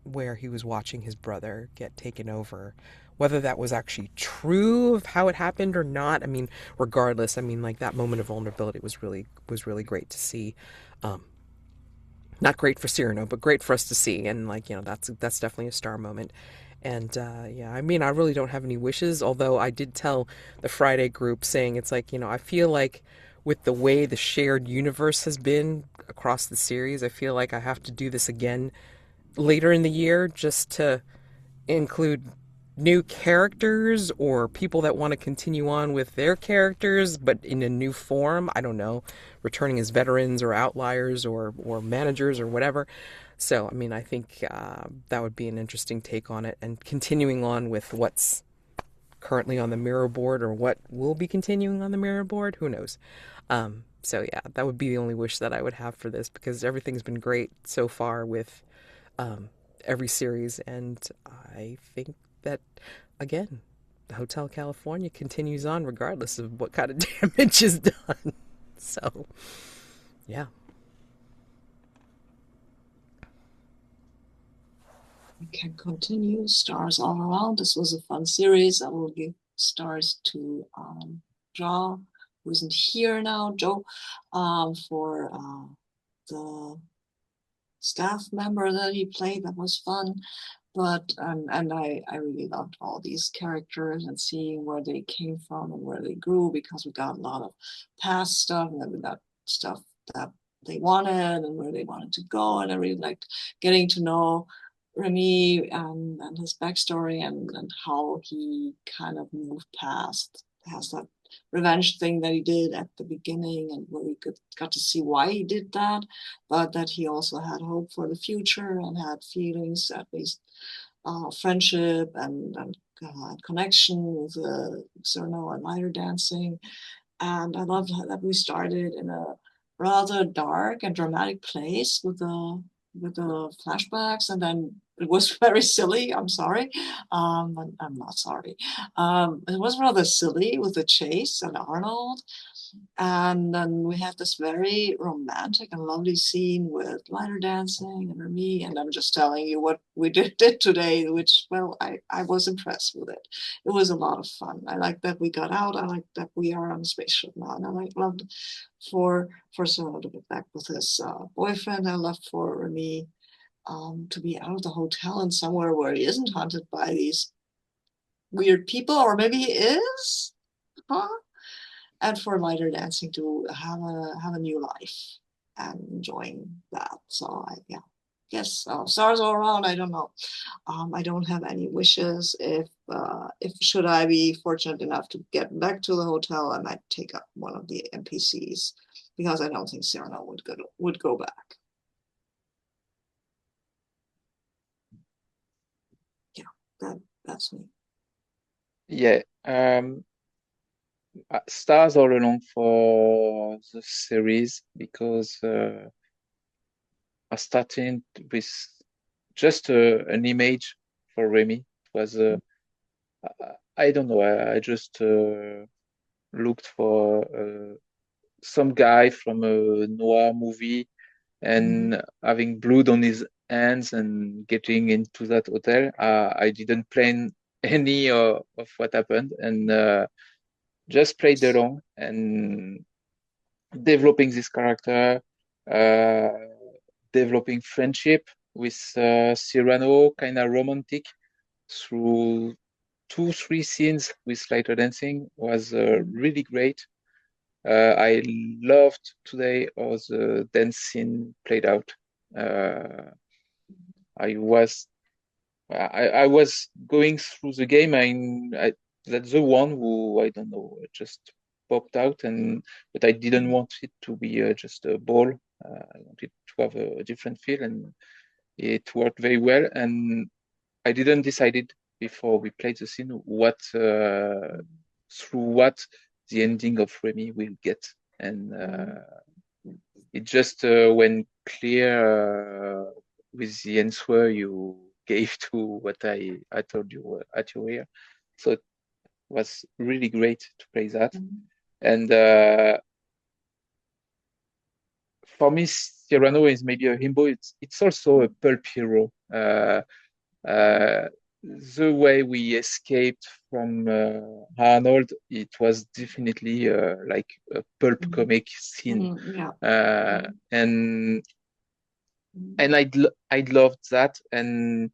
where he was watching his brother get taken over, whether that was actually true of how it happened or not. I mean, regardless, I mean, like, that moment of vulnerability was really great to see. Not great for Cyrano, but great for us to see, and that's definitely a star moment. And yeah, I mean, I really don't have any wishes, although I did tell the Friday group, saying it's like, I feel like with the way the shared universe has been across the series, I feel like I have to do this again later in the year, just to include new characters or people that want to continue on with their characters but in a new form. I don't know, returning as veterans or outliers or managers or whatever. So I mean, I think that would be an interesting take on it, and continuing on with what's currently on the mirror board, or what will be continuing on the mirror board, who knows. So yeah, that would be the only wish that I would have for this, because everything's been great so far with every series, and I think that, again, the Hotel California continues on regardless of what kind of damage is done. So, yeah. We can continue. Stars all around. This was a fun series. I will give stars to Joe, who isn't here now, Joe, for the staff member that he played. That was fun. But and I really loved all these characters and seeing where they came from and where they grew, because we got a lot of past stuff, and then we got stuff that they wanted and where they wanted to go, and I really liked getting to know Remi and his backstory and how he kind of moved past, has that revenge thing that he did at the beginning, and where we got to see why he did that, but that he also had hope for the future and had feelings, at least friendship and connection with Syrano and Lyterdansing. And I love that we started in a rather dark and dramatic place with the flashbacks, and then it was very silly. I'm sorry. I'm not sorry. It was rather silly with the chase and Arnold. And then we had this very romantic and lovely scene with Lyterdansing and Remi. And I'm just telling you what we did today, which, well, I was impressed with it. It was a lot of fun. I like that we got out. I like that we are on a spaceship now. And I loved for Syrano to get back with his boyfriend. I loved for Remi to be out of the hotel and somewhere where he isn't haunted by these weird people, or maybe he is. Huh? And for Lyterdansing to have a new life and enjoying that. So yes, stars all around. I don't know. I don't have any wishes. If should I be fortunate enough to get back to the hotel, I might take up one of the NPCs, because I don't think Sirano would go back. Yeah, that's me. Yeah. Stars all along for the series, because I started with just an image for Remi. It was I don't know. I just looked for some guy from a noir movie and having blood on his hands and getting into that hotel. I didn't plan any of what happened, and just played along and developing this character, uh, developing friendship with Syrano, kind of romantic, through 2-3 scenes with Lyterdansing was really great. I loved today how the dance scene played out. I was going through the game. That's the one who, I don't know, just popped out, but I didn't want it to be just a ball. I wanted to have a different feel, and it worked very well. And I didn't decided before we played the scene what through what the ending of Remi will get, and it just went clear with the answer you gave to what I told you at your ear. So it was really great to play that. And for me, Syrano is maybe a himbo. It's also a pulp hero. The way we escaped from Arnold, it was definitely like a pulp comic scene. And I'd loved that, and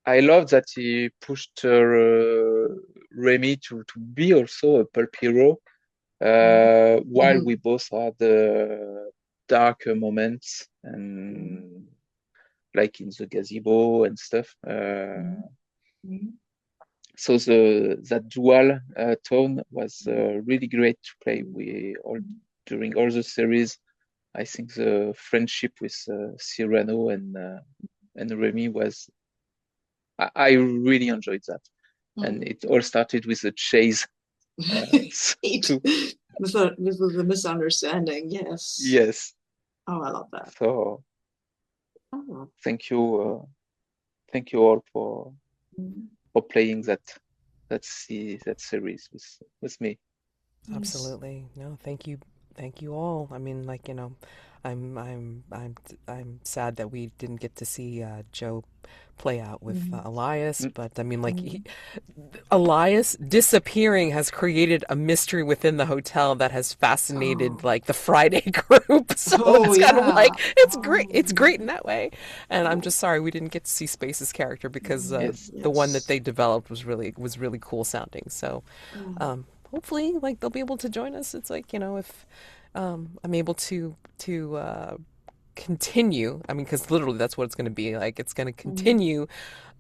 I love that he pushed Remi to be also a pulp hero, while we both had darker moments, and like in the gazebo and stuff. So that dual tone was really great to play during all the series. I think the friendship with Syrano and Remi was, I really enjoyed that. And it all started with a chase. with the misunderstanding, yes. Yes. Oh, I love that. So thank you all for playing that series with me. Absolutely. No, thank you all. I mean, like, I'm sad that we didn't get to see Joe play out with Elias, but I mean, like, Elias disappearing has created a mystery within the hotel that has fascinated like the Friday group. So it's kind of like it's great in that way. And I'm just sorry we didn't get to see Space's character, because the one that they developed was really cool sounding. So hopefully, like, they'll be able to join us. It's like, if I'm able to continue. I mean, because literally that's what it's going to be like. It's going to continue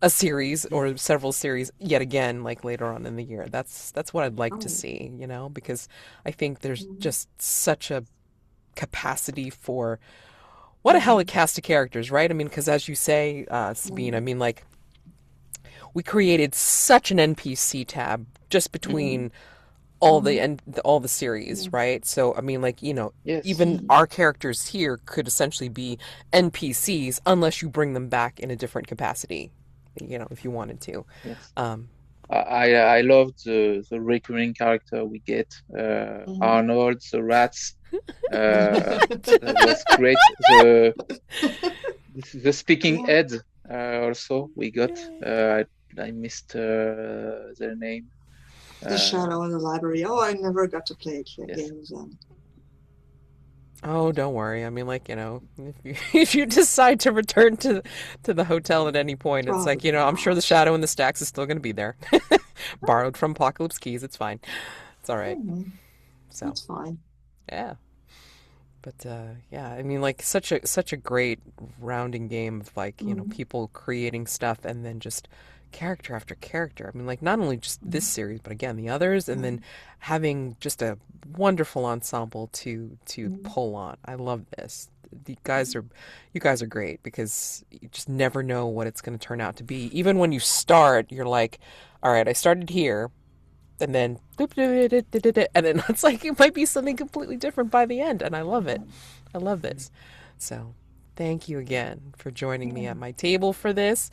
a series or several series yet again, like later on in the year. That's what I'd like to see, you know, because I think there's just such a capacity for what a hell of cast of characters, right? I mean, because as you say, Sabine, I mean, like, we created such an NPC tab just between all all the series, right? So I mean, like, you know, Yes. even our characters here could essentially be NPCs unless you bring them back in a different capacity, you know, if you wanted to. Yes. Um, I love the recurring character we get. Arnold, the rats. That was great. The speaking head also we got. I missed their name. The Shadow in the Library. Oh, I never got to play Yes. games then. Oh, don't worry. I mean, like, you know, if you decide to return to the hotel at any point, it's like, you know, I'm sure the Shadow in the Stacks is still going to be there. Borrowed from Apocalypse Keys. It's fine. It's all right. So That's fine. yeah. But yeah, I mean, like, such a great rounding game of, like, you know, people creating stuff and then just character after character. I mean, like, not only just this series, but again the others, and then having just a wonderful ensemble to pull on. I love this. You guys are great because you just never know what it's going to turn out to be. Even when you start, you're like, all right, I started here. And then, and then it's like it might be something completely different by the end, and I love it. I love this. So, thank you again for joining me at my table for this.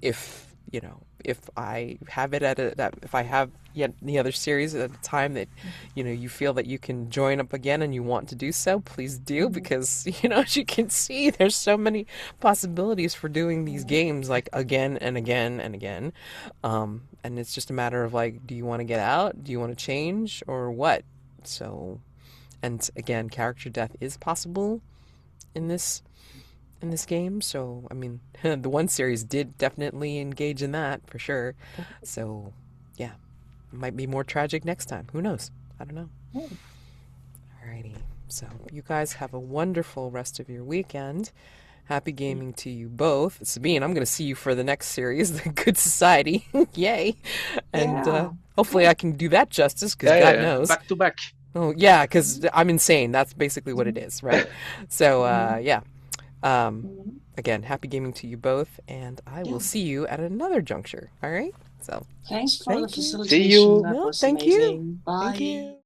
If you know, if I have it if I have yet the other series at a time that you know you feel that you can join up again and you want to do so, please do, because you know, as you can see, there's so many possibilities for doing these games like again and again and again. And it's just a matter of like, do you want to get out? Do you want to change or what? So, and again, character death is possible in this game. So, I mean, the one series did definitely engage in that for sure. So, yeah, it might be more tragic next time. Who knows? I don't know. Alrighty. So, you guys have a wonderful rest of your weekend. Happy gaming to you both. Sabine, I'm going to see you for the next series, The Good Society. Yay. And hopefully I can do that justice, because God knows. Back to back. Oh, yeah, because I'm insane. That's basically what it is, right? So, yeah. Again, happy gaming to you both, and I will see you at another juncture. All right? So, Thanks for the thank you. facilitation. See you. That No, was thank you. amazing. Bye. Thank you.